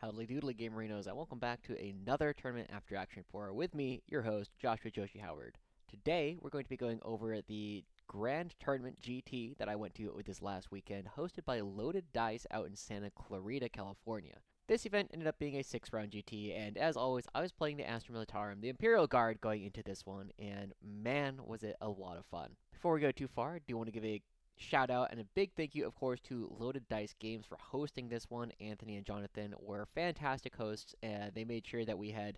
Howdy doodly gamerinos, and welcome back to another Tournament After Action Report with me, your host, Joshua Joshi Howard. Today, we're going to be going over the Grand Tournament GT that I went to this last weekend, hosted by Loaded Dice out in Santa Clarita, California. This event ended up being a 6-round GT, and as always, I was playing the Astra Militarum, the Imperial Guard, going into this one, and man, was it a lot of fun. Before we go too far, I do want to give a shout out and a big thank you, of course, to Loaded Dice Games for hosting this one. Anthony and Jonathan were fantastic hosts, and they made sure that we had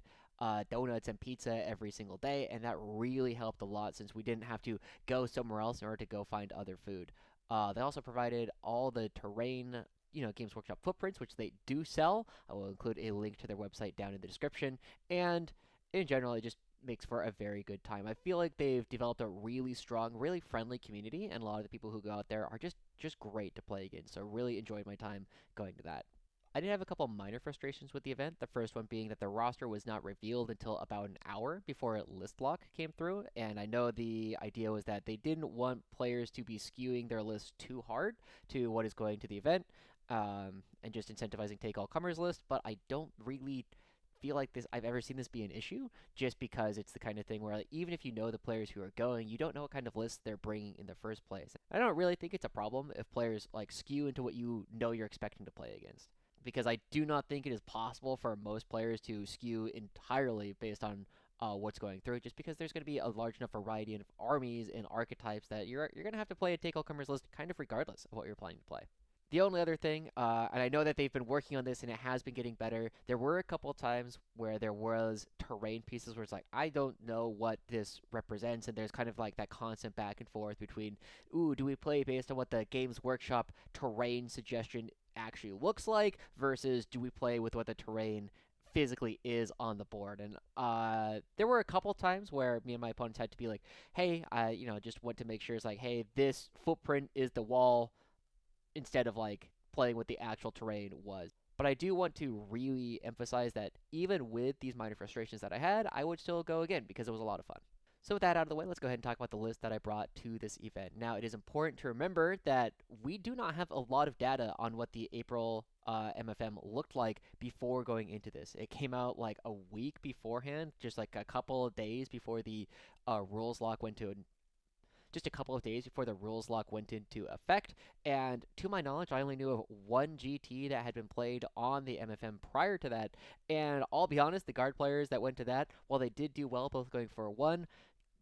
donuts and pizza every single day, and that really helped a lot since we didn't have to go somewhere else in order to go find other food. They also provided all the terrain, Games Workshop footprints, which they do sell. I will include a link to their website down in the description, and in general, it just makes for a very good time. I feel like they've developed a really strong, really friendly community, and a lot of the people who go out there are just great to play against. So really enjoyed my time going to that. I did have a couple minor frustrations with the event. The first one being that the roster was not revealed until about an hour before list lock came through, and I know the idea was that they didn't want players to be skewing their list too hard to what is going to the event, and just incentivizing take all comers list. But I don't really feel like I've ever seen this be an issue, just because it's the kind of thing where, like, even if you know the players who are going, you don't know what kind of list they're bringing in the first place. I don't really think it's a problem if players like skew into what you know you're expecting to play against, because I do not think it is possible for most players to skew entirely based on what's going through, just because there's going to be a large enough variety of armies and archetypes that you're going to have to play a take all comers list kind of regardless of what you're planning to play. The only other thing, and I know that they've been working on this and it has been getting better, there were a couple of times where there was terrain pieces where it's like, I don't know what this represents, and there's kind of like that constant back and forth between, ooh, do we play based on what the Games Workshop terrain suggestion actually looks like, versus do we play with what the terrain physically is on the board. And there were a couple times where me and my opponents had to be like, hey, I just want to make sure it's like, hey, this footprint is the wall, instead of like playing what the actual terrain was. But I do want to really emphasize that even with these minor frustrations that I had, I would still go again because it was a lot of fun. So with that out of the way, let's go ahead and talk about the list that I brought to this event. Now, it is important to remember that we do not have a lot of data on what the April MFM looked like before going into this. It came out like a week beforehand, just like a couple of days before the rules lock went to just a couple of days before the rules lock went into effect. And to my knowledge, I only knew of one GT that had been played on the MFM prior to that. And I'll be honest, the guard players that went to that, while they did do well, both going for a 1,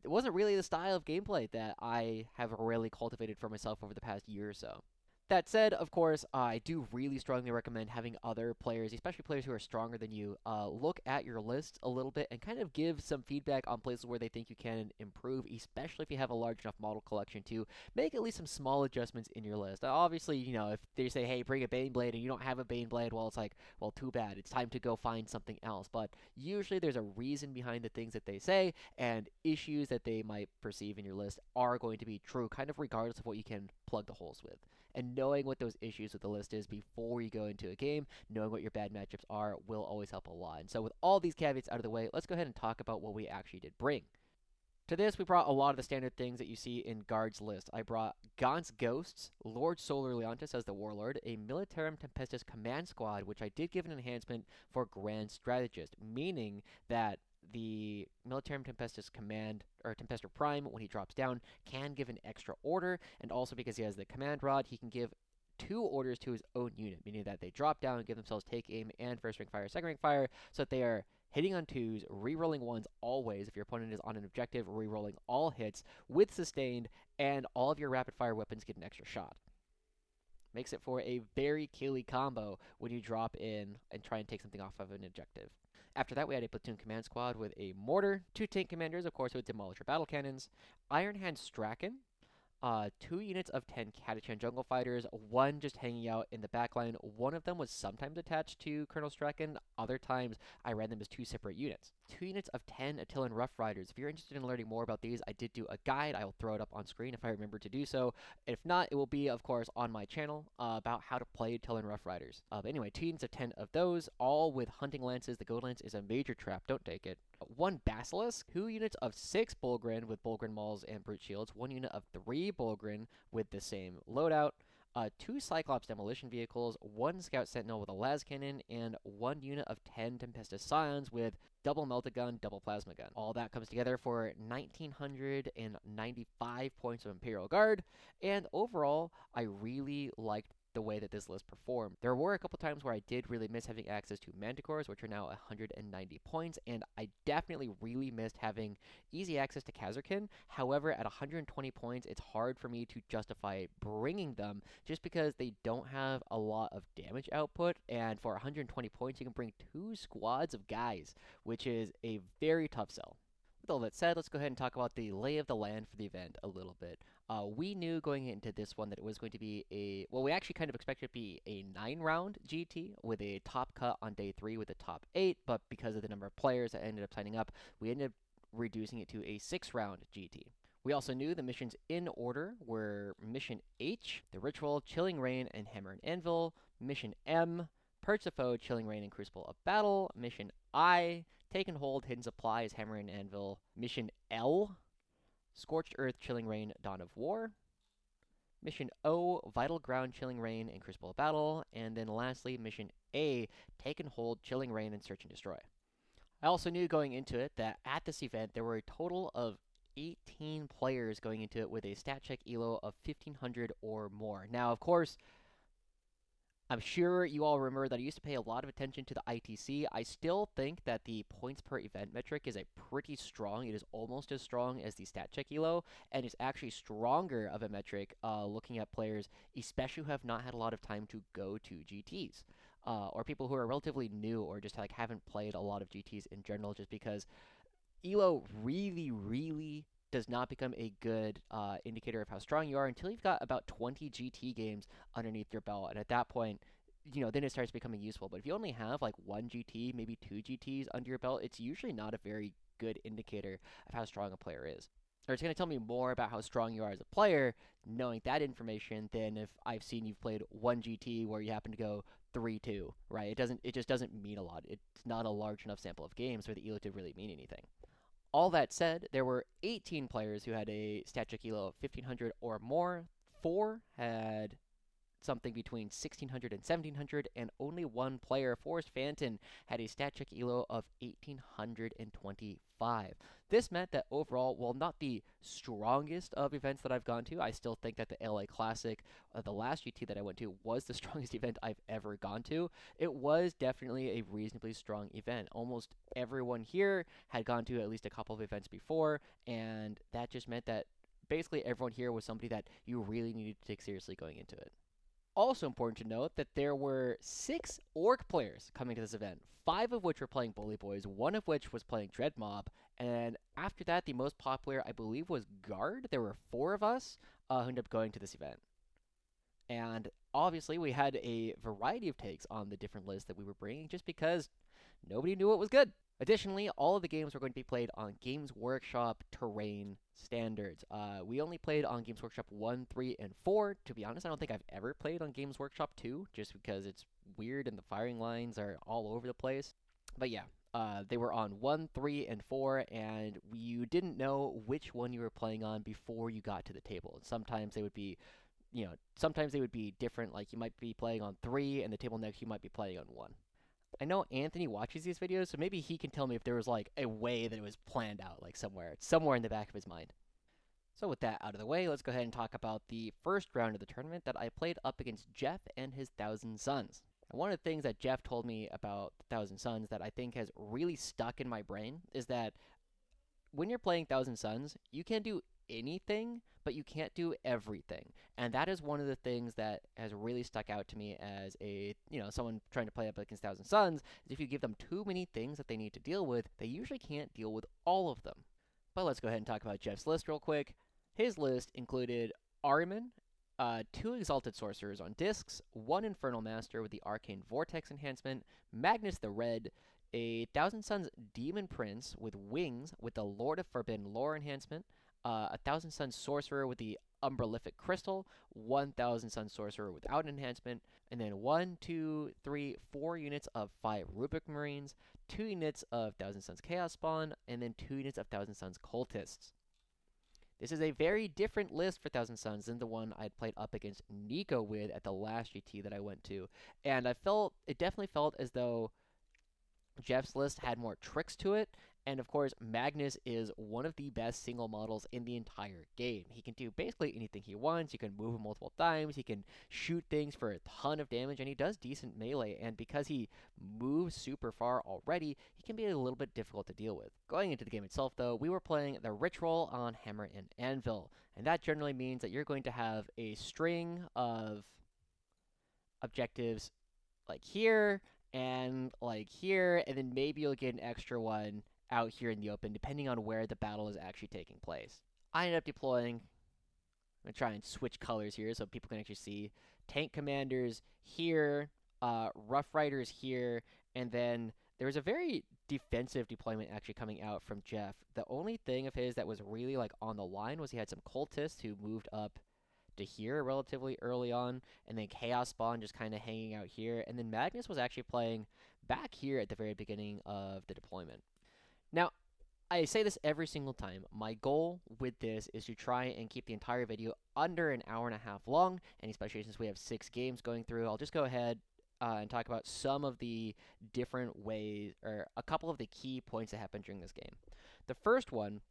it wasn't really the style of gameplay that I have really cultivated for myself over the past year or so. That said, of course, I do really strongly recommend having other players, especially players who are stronger than you, look at your list a little bit and kind of give some feedback on places where they think you can improve, especially if you have a large enough model collection to make at least some small adjustments in your list. Obviously, if they say, hey, bring a Baneblade, and you don't have a Baneblade, well, it's like, well, too bad. It's time to go find something else. But usually there's a reason behind the things that they say, and issues that they might perceive in your list are going to be true, kind of regardless of what you can plug the holes with. And knowing what those issues with the list is before you go into a game, knowing what your bad matchups are, will always help a lot. And so with all these caveats out of the way, let's go ahead and talk about what we actually did bring. To this, we brought a lot of the standard things that you see in Guard's list. I brought Gaunt's Ghosts, Lord Solar Leontis as the Warlord, a Militarum Tempestus Command Squad, which I did give an enhancement for Grand Strategist, meaning that the Militarum Tempestus Command, or Tempestor Prime, when he drops down, can give an extra order, and also because he has the Command Rod, he can give 2 orders to his own unit, meaning that they drop down and give themselves take aim and first ring fire, second ring fire, so that they are hitting on 2s, re-rolling 1s always if your opponent is on an objective, re-rolling all hits with sustained, and all of your rapid fire weapons get an extra shot. Makes it for a very killy combo when you drop in and try and take something off of an objective. After that, we had a Platoon Command Squad with a Mortar, 2 tank commanders, of course, with Demolisher battle cannons, Iron Hand Straken, 2 units of 10 Catachan jungle fighters, 1 just hanging out in the backline. One of them was sometimes attached to Colonel Straken, other times I ran them as 2 separate units. 2 units of 10 Attilan Rough Riders. If you're interested in learning more about these, I did do a guide. I will throw it up on screen if I remember to do so. If not, it will be, of course, on my channel about how to play Attilan Rough Riders. But anyway, 2 units of 10 of those, all with hunting lances. The gold lance is a major trap, don't take it. 1 Basilisk, 2 units of 6 Bullgryn with Bullgryn Mauls and Brute Shields, 1 unit of 3 Bullgryn with the same loadout, 2 Cyclops Demolition vehicles, 1 Scout Sentinel with a las cannon, and 1 unit of 10 Tempestus Scions with double melta gun, double plasma gun. All that comes together for 1,995 points of Imperial Guard, and overall, I really liked the way that this list performed. There were a couple times where I did really miss having access to Manticores, which are now 190 points, and I definitely really missed having easy access to Catachan. However, at 120 points, it's hard for me to justify bringing them just because they don't have a lot of damage output, and for 120 points, you can bring 2 squads of guys, which is a very tough sell. With all that said, let's go ahead and talk about the lay of the land for the event a little bit. We knew going into this one that it was going to be we actually kind of expected it to be a 9-round GT with a top cut on day 3 with the top 8, but because of the number of players that ended up signing up, we ended up reducing it to a 6-round GT. We also knew the missions in order were Mission H, the Ritual, Chilling Rain, and Hammer and Anvil, Mission M, Purge the Foe, Chilling Rain, and Crucible of Battle, Mission I, Take and Hold, Hidden Supplies, Hammer and Anvil, Mission L, Scorched Earth, Chilling Rain, Dawn of War, Mission O, Vital Ground, Chilling Rain, and Crucible of Battle, and then lastly, Mission A, Take and Hold, Chilling Rain, and Search and Destroy. I also knew going into it that at this event there were a total of 18 players going into it with a stat check elo of 1,500 or more. Now, of course, I'm sure you all remember that I used to pay a lot of attention to the ITC. I still think that the points per event metric is a pretty strong. It is almost as strong as the stat check elo, and it's actually stronger of a metric looking at players, especially who have not had a lot of time to go to GTs. Or people who are relatively new or just like haven't played a lot of GTs in general, just because elo really does not become a good indicator of how strong you are until you've got about 20 GT games underneath your belt. And at that point, then it starts becoming useful. But if you only have like 1 GT, maybe 2 GTs under your belt, it's usually not a very good indicator of how strong a player is. Or it's going to tell me more about how strong you are as a player, knowing that information, than if I've seen you've played 1 GT where you happen to go 3-2, right? It just doesn't mean a lot. It's not a large enough sample of games for the elo to really mean anything. All that said, there were 18 players who had a stat check elo of 1,500 or more. 4 had something between 1,600 and 1,700, and only 1 player, Forrest Phantom, had a stat check elo of 1,825. This meant that overall, while not the strongest of events that I've gone to, I still think that the LA Classic, the last GT that I went to, was the strongest event I've ever gone to. It was definitely a reasonably strong event. Almost everyone here had gone to at least a couple of events before, and that just meant that basically everyone here was somebody that you really needed to take seriously going into it. Also important to note that there were 6 Orc players coming to this event, 5 of which were playing Bully Boys, 1 of which was playing Dread Mob, and after that, the most popular, I believe, was Guard. There were 4 of us who ended up going to this event. And obviously, we had a variety of takes on the different lists that we were bringing just because nobody knew what was good. Additionally, all of the games were going to be played on Games Workshop terrain standards. We only played on Games Workshop 1, 3, and 4. To be honest, I don't think I've ever played on Games Workshop 2, just because it's weird and the firing lines are all over the place. But yeah, they were on 1, 3, and 4, and you didn't know which one you were playing on before you got to the table. Sometimes they would be different, like you might be playing on 3, and the table next you might be playing on 1. I know Anthony watches these videos, so maybe he can tell me if there was like a way that it was planned out, like somewhere in the back of his mind. So with that out of the way, let's go ahead and talk about the first round of the tournament that I played up against Jeff and his Thousand Sons. And one of the things that Jeff told me about the Thousand Sons that I think has really stuck in my brain is that when you're playing Thousand Sons, you can do anything, but you can't do everything. And that is one of the things that has really stuck out to me as someone trying to play up against Thousand Sons, is if you give them too many things that they need to deal with, they usually can't deal with all of them. But let's go ahead and talk about Jeff's list real quick. His list included Ahriman, 2 Exalted Sorcerers on discs, 1 Infernal Master with the Arcane Vortex enhancement, Magnus the Red, a Thousand Sons Demon Prince with wings with the Lord of Forbidden Lore enhancement, a Thousand Sons Sorcerer with the Umbralific Crystal, 1 Thousand Sons Sorcerer without enhancement, and then 1, 2, 3, 4 units of 5 Rubric Marines, 2 units of Thousand Sons Chaos Spawn, and then 2 units of Thousand Sons Cultists. This is a very different list for Thousand Suns than the one I'd played up against Nico with at the last GT that I went to. And it definitely felt as though Jeff's list had more tricks to it, and of course, Magnus is one of the best single models in the entire game. He can do basically anything he wants. You can move him multiple times. He can shoot things for a ton of damage, and he does decent melee. And because he moves super far already, he can be a little bit difficult to deal with. Going into the game itself, though, we were playing the Ritual on Hammer and Anvil, and that generally means that you're going to have a string of objectives like here and like here, and then maybe you'll get an extra one out here in the open, depending on where the battle is actually taking place. I ended up deploying, I'm going to try and switch colors here so people can actually see, tank commanders here, rough riders here, and then there was a very defensive deployment actually coming out from Jeff. The only thing of his that was really like on the line was he had some cultists who moved up to here relatively early on, and then Chaos Spawn just kind of hanging out here, and then Magnus was actually playing back here at the very beginning of the deployment. Now, I say this every single time. My goal with this is to try and keep the entire video under an hour and a half long, and especially since we have 6 games going through, I'll just go ahead and talk about some of the different ways, or a couple of the key points that happened during this game. The first one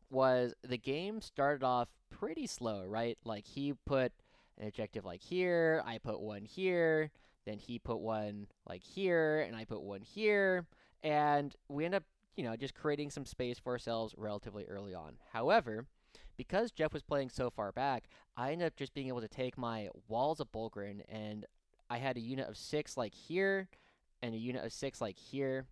was the game started off pretty slow, right? Like, he put an objective like here, I put one here, then he put one like here, and I put one here, and we end up, just creating some space for ourselves relatively early on. However, because Jeff was playing so far back, I ended up just being able to take my walls of Bullgryn, and I had a unit of 6 like here, and a unit of 6 like here,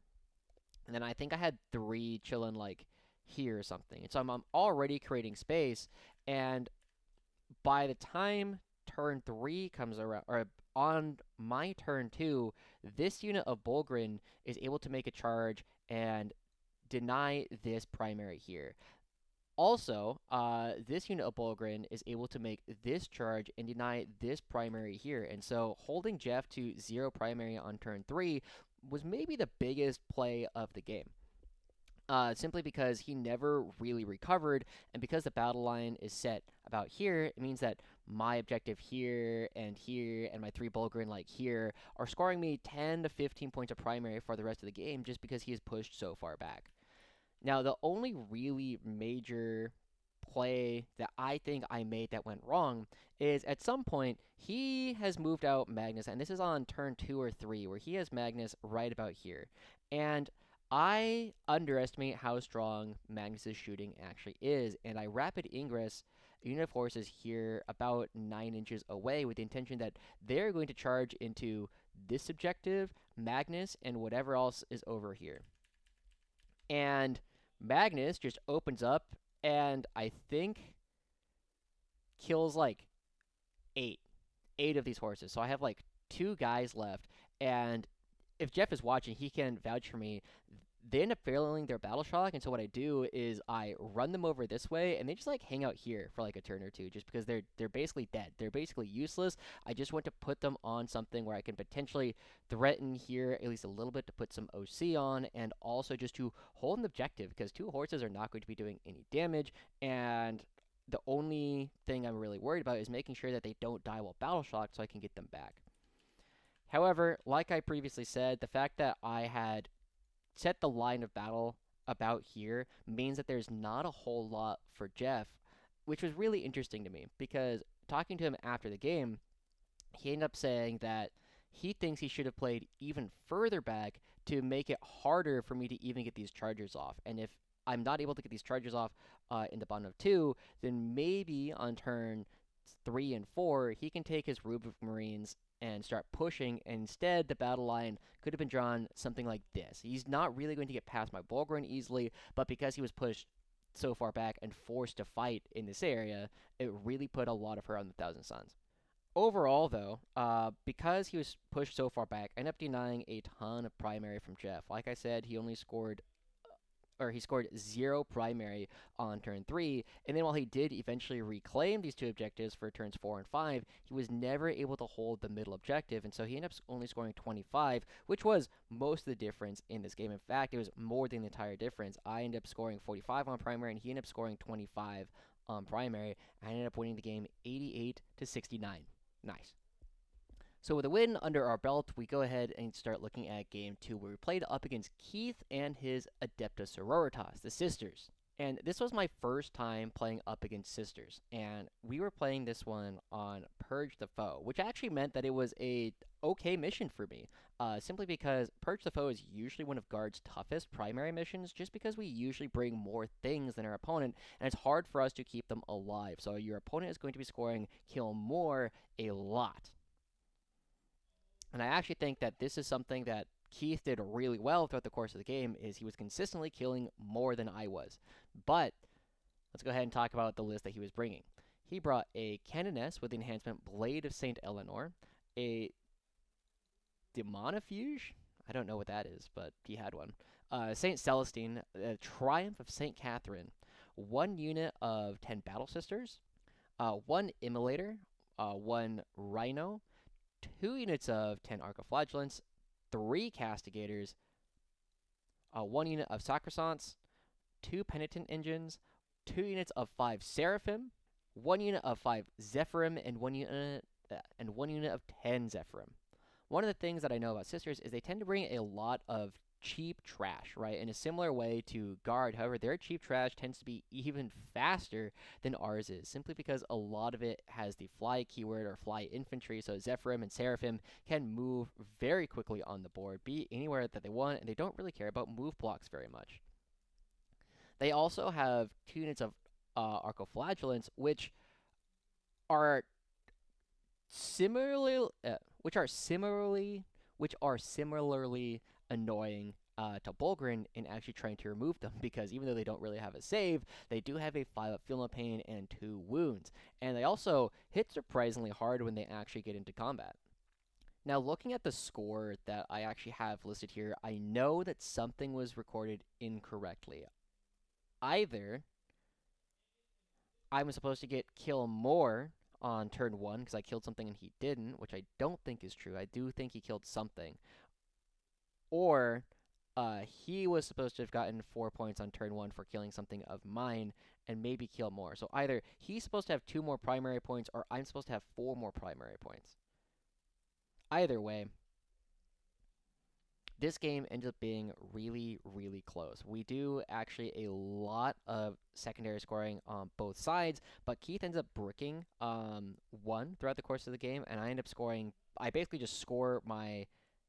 and then I think I had 3 chilling like here or something. And so I'm already creating space, and by the time turn 3 comes around, or on my turn 2, this unit of Bullgryn is able to make a charge and deny this primary here. Also, this unit of Bullgryn is able to make this charge and deny this primary here. And so holding Jeff to 0 primary on turn 3 was maybe the biggest play of the game. Simply because he never really recovered, and because the battle line is set about here, it means that my objective here, and my 3 Bullgryn like here, are scoring me 10 to 15 points of primary for the rest of the game just because he is pushed so far back. Now, the only really major play that I think I made that went wrong is at some point he has moved out Magnus, and this is on turn 2 or 3, where he has Magnus right about here. And I underestimate how strong Magnus's shooting actually is, and I rapid ingress a unit of horses here about 9 inches away with the intention that they're going to charge into this objective, Magnus, and whatever else is over here. And Magnus just opens up and I think kills like 8 of these horses. So I have like 2 guys left, and if Jeff is watching, he can vouch for me. They end up failing their battle shock, and so what I do is I run them over this way, and they just like hang out here for like a turn or two, just because they're basically dead. They're basically useless. I just want to put them on something where I can potentially threaten here at least a little bit to put some OC on, and also just to hold an objective, because 2 horses are not going to be doing any damage, and the only thing I'm really worried about is making sure that they don't die while battle shocked so I can get them back. However, like I previously said, the fact that I had set the line of battle about here means that there's not a whole lot for Jeff, which was really interesting to me, because talking to him after the game, he ended up saying that he thinks he should have played even further back to make it harder for me to even get these chargers off. And if I'm not able to get these chargers off in the bottom of 2, then maybe on turn 3 and 4, he can take his Rubik Marines and start pushing, and instead the battle line could have been drawn something like this. He's not really going to get past my Bullgryn easily, but because he was pushed so far back and forced to fight in this area, it really put a lot of her on the Thousand Suns. Overall, though, because he was pushed so far back, I ended up denying a ton of primary from Jeff. Like I said, he only scored he scored 0 primary on turn 3, and then while he did eventually reclaim these 2 objectives for turns 4 and 5, he was never able to hold the middle objective, and so he ended up only scoring 25, which was most of the difference in this game. In fact, it was more than the entire difference. I ended up scoring 45 on primary, and he ended up scoring 25 on primary. I ended up winning the game 88 to 69. Nice. So with a win under our belt, we go ahead and start looking at game 2, where we played up against Keith and his Adepta Sororitas, the sisters. And this was my first time playing up against sisters, and we were playing this one on Purge the Foe, which actually meant that it was a okay mission for me, simply because Purge the Foe is usually one of Guard's toughest primary missions, just because we usually bring more things than our opponent, and it's hard for us to keep them alive. So your opponent is going to be scoring kill more a lot. And I actually think that this is something that Keith did really well throughout the course of the game, is he was consistently killing more than I was. But let's go ahead and talk about the list that he was bringing. He brought a Canoness with the enhancement Blade of St. Eleanor, a Demonifuge, I don't know what that is, but he had one, St. Celestine, Triumph of St. Catherine, 1 unit of 10 Battle Sisters, 1 Immolator, 1 Rhino, 2 units of 10 Arcoflagellants, 3 Castigators, 1 unit of Sacrosaunts, 2 Penitent Engines, 2 units of 5 Seraphim, 1 unit of 5 Zephyrim, and 1 unit of 10 Zephyrim. One of the things that I know about sisters is they tend to bring a lot of cheap trash, right? In a similar way to Guard, however, their cheap trash tends to be even faster than ours is, simply because a lot of it has the fly keyword or fly infantry, so Zephyrim and Seraphim can move very quickly on the board, be anywhere that they want, and they don't really care about move blocks very much. They also have 2 units of Arcoflagellants, which are similarly annoying to Bullgryn in actually trying to remove them, because even though they don't really have a save, they do have a 5 up Feel No Pain and 2 wounds. And they also hit surprisingly hard when they actually get into combat. Now, looking at the score that I actually have listed here, I know that something was recorded incorrectly. Either I was supposed to get kill more on turn 1 because I killed something and he didn't, which I don't think is true. I do think he killed something. Or he was supposed to have gotten 4 points on turn 1 for killing something of mine and maybe kill more. So either he's supposed to have 2 more primary points or I'm supposed to have 4 more primary points. Either way, this game ends up being really, really close. We do actually a lot of secondary scoring on both sides, but Keith ends up bricking 1 throughout the course of the game, and I end up scoring. I basically just score my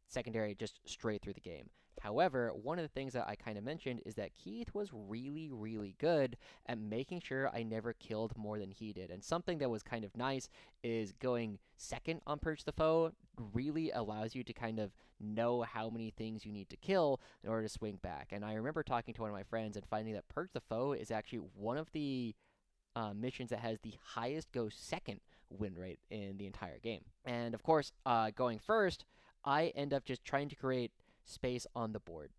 secondary just straight through the game. However, one of the things that I kind of mentioned is that Keith was really, really good at making sure I never killed more than he did. And something that was kind of nice is going second on Purge the Foe really allows you to kind of know how many things you need to kill in order to swing back. And I remember talking to one of my friends and finding that Purge the Foe is actually one of the missions that has the highest go second win rate in the entire game. And of course, going first, I end up just trying to create space on the board.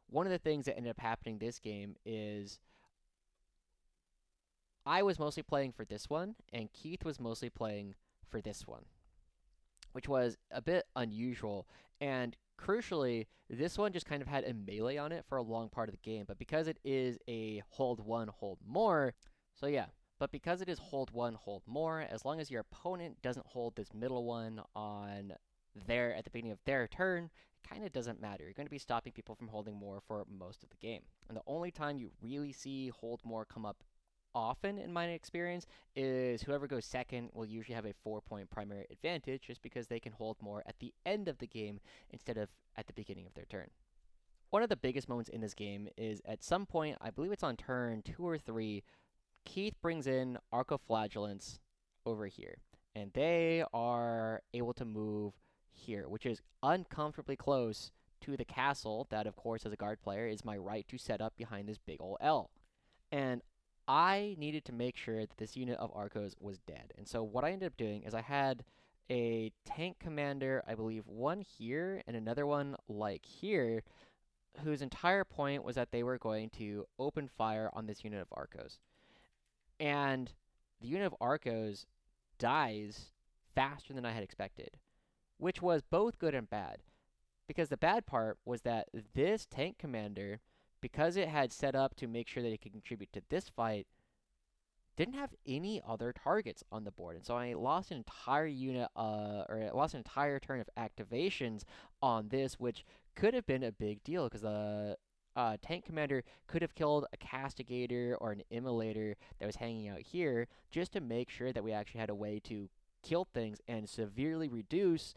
One of the things that ended up happening this game is I was mostly playing for this one, and Keith was mostly playing for this one, which was a bit unusual. And crucially, this one just kind of had a melee on it for a long part of the game, but because it is a hold 1, hold more, so yeah. But because it is hold 1, hold more, as long as your opponent doesn't hold this middle one on there at the beginning of their turn, it kind of doesn't matter. You're going to be stopping people from holding more for most of the game. And the only time you really see hold more come up often, in my experience, is whoever goes second will usually have a 4-point primary advantage just because they can hold more at the end of the game instead of at the beginning of their turn. One of the biggest moments in this game is at some point, I believe it's on turn 2 or 3, Keith brings in Arcoflagellants over here, and they are able to move here, which is uncomfortably close to the castle that, of course, as a Guard player, is my right to set up behind this big ol' L. And I needed to make sure that this unit of Arcos was dead. And so what I ended up doing is I had a tank commander, I believe, one here and another one like here, whose entire point was that they were going to open fire on this unit of Arcos. And the unit of Arcos dies faster than I had expected, which was both good and bad. Because the bad part was that this tank commander, because it had set up to make sure that it could contribute to this fight, didn't have any other targets on the board. And so I lost an entire unit, or I lost an entire turn of activations on this, which could have been a big deal because the tank commander could have killed a castigator or an immolator that was hanging out here just to make sure that we actually had a way to kill things and severely reduce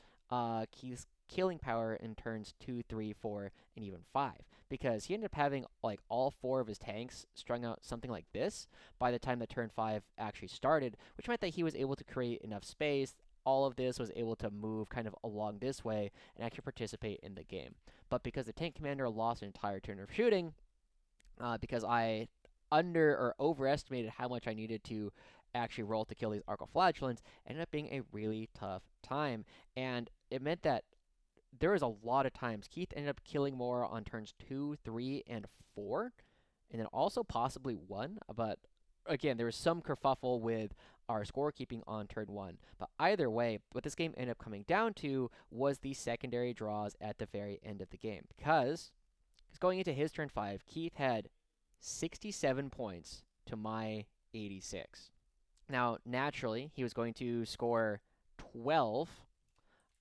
Keith's killing power in turns 2, 3, 4, and even 5. Because he ended up having like all 4 of his tanks strung out something like this by the time that turn 5 actually started, which meant that he was able to create enough space. All of this was able to move kind of along this way and actually participate in the game. But because the tank commander lost an entire turn of shooting, because I under or overestimated how much I needed to actually roll to kill these Arcoflagellants, ended up being a really tough time. And it meant that there was a lot of times Keith ended up killing more on turns 2, 3, and 4, and then also possibly 1. But again, there was some kerfuffle with our scorekeeping on turn 1. But either way, what this game ended up coming down to was the secondary draws at the very end of the game. Because going into his turn 5, Keith had 67 points to my 86. Now, naturally, he was going to score 12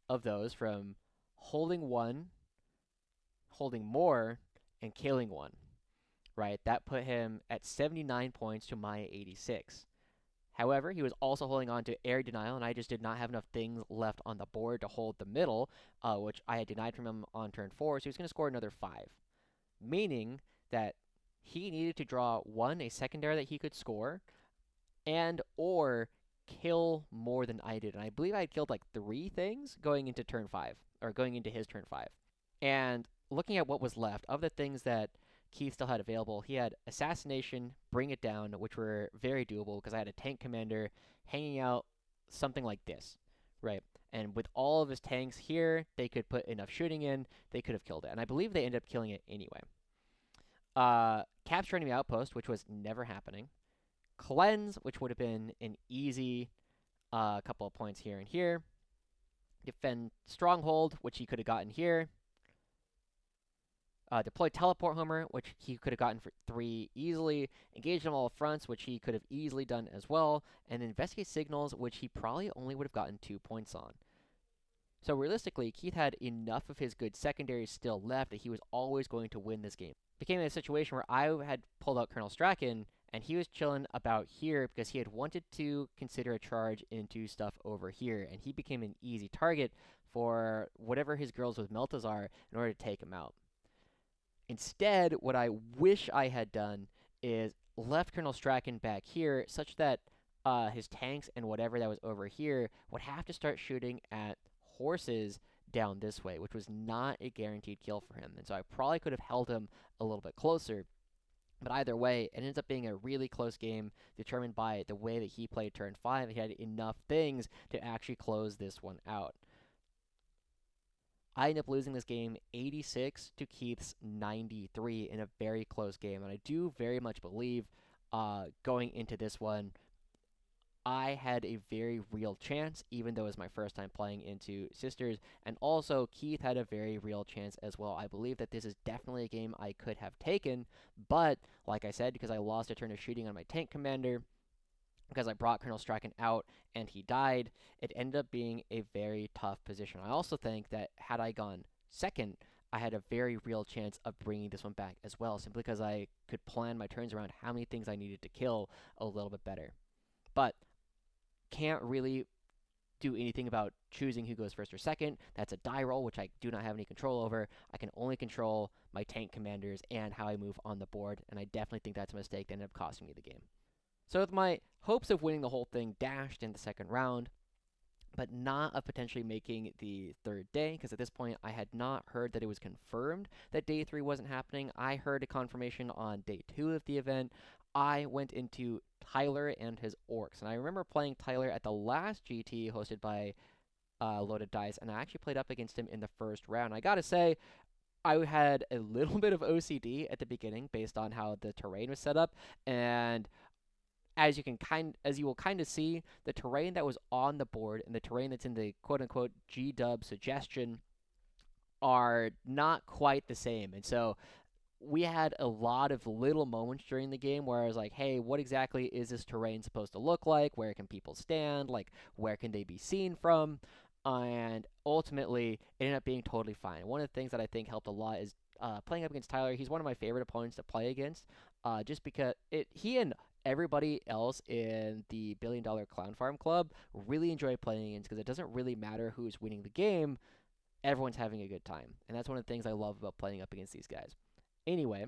of those from holding 1, holding more, and killing 1, right? That put him at 79 points to my 86. However, he was also holding on to air denial, and I just did not have enough things left on the board to hold the middle, which I had denied from him on turn 4, so he was going to score another 5. Meaning that he needed to draw 1, a secondary that he could score, and or kill more than I did. And I believe I had killed like 3 things going into turn 5, or going into his turn 5. And looking at what was left, of the things that Keith still had available, he had Assassination, Bring It Down, which were very doable because I had a tank commander hanging out something like this, right? And with all of his tanks here, they could put enough shooting in, they could have killed it. And I believe they ended up killing it anyway. Capture Enemy Outpost, which was never happening. Cleanse, which would have been an easy couple of points here and here. Defend Stronghold, which he could have gotten here. Deploy Teleport Homer, which he could have gotten for 3 easily. Engage on all fronts, which he could have easily done as well. And Investigate Signals, which he probably only would have gotten 2 points on. So realistically, Keith had enough of his good secondaries still left that he was always going to win this game. It became a situation where I had pulled out Colonel Straken, and he was chilling about here because he had wanted to consider a charge into stuff over here, and he became an easy target for whatever his girls with Meltas are in order to take him out. Instead, what I wish I had done is left Colonel Straken back here such that his tanks and whatever that was over here would have to start shooting at horses down this way, which was not a guaranteed kill for him. And so I probably could have held him a little bit closer. But either way, it ends up being a really close game determined by the way that he played turn 5. He had enough things to actually close this one out. I ended up losing this game 86 to Keith's 93 in a very close game. And I do very much believe going into this one, I had a very real chance, even though it was my first time playing into Sisters. And also, Keith had a very real chance as well. I believe that this is definitely a game I could have taken. But, like I said, because I lost a turn of shooting on my tank commander, because I brought Colonel Straken out and he died, it ended up being a very tough position. I also think that had I gone second, I had a very real chance of bringing this one back as well, simply because I could plan my turns around how many things I needed to kill a little bit better. But can't really do anything about choosing who goes first or second. That's a die roll, which I do not have any control over. I can only control my tank commanders and how I move on the board, and I definitely think that's a mistake that ended up costing me the game. So with my hopes of winning the whole thing dashed in the second round, but not of potentially making the third day, because at this point I had not heard that it was confirmed that day 3 wasn't happening. I heard a confirmation on day 2 of the event. I went into Tyler and his Orks, and I remember playing Tyler at the last GT hosted by Loaded Dice, and I actually played up against him in the first round. I gotta say, I had a little bit of OCD at the beginning based on how the terrain was set up, and as you will kind of see, the terrain that was on the board and the terrain that's in the quote unquote GW suggestion are not quite the same. And so we had a lot of little moments during the game where I was like, hey, what exactly is this terrain supposed to look like? Where can people stand? Like, where can they be seen from? And ultimately, it ended up being totally fine. One of the things that I think helped a lot is playing up against Tyler. He's one of my favorite opponents to play against, just because he and everybody else in the $1 Billion Clown Farm Club really enjoy playing against because it doesn't really matter who's winning the game. Everyone's having a good time. And that's one of the things I love about playing up against these guys. Anyway,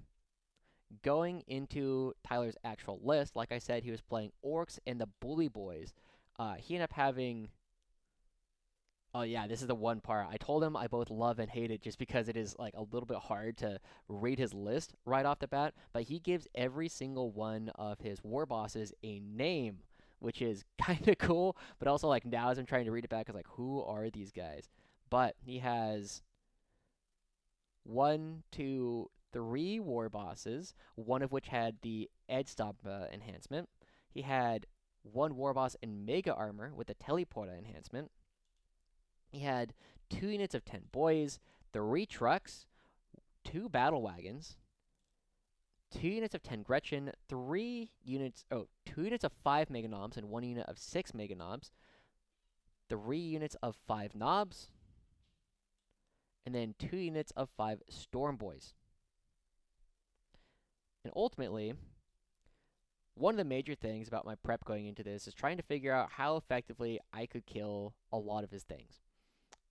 going into Tyler's actual list, like I said, he was playing Orks and the Bully Boys. He ended up having. Oh yeah, this is the one part. I told him I both love and hate it just because it is like a little bit hard to read his list right off the bat. But he gives every single one of his war bosses a name, which is kind of cool. But also like now as I'm trying to read it back, I was like, who are these guys? But he has one, two, three war bosses, one of which had the Edge Stomp enhancement. He had one war boss in Mega Armor with the Teleporter enhancement. He had 2 units of 10 boys, 3 trucks, 2 battle wagons, 2 units of 10 Gretchen, 2 units of 5 Mega Knobs and 1 unit of 6 Mega Knobs, 3 units of 5 Knobs, and then 2 units of 5 Storm Boys. And ultimately, one of the major things about my prep going into this is trying to figure out how effectively I could kill a lot of his things.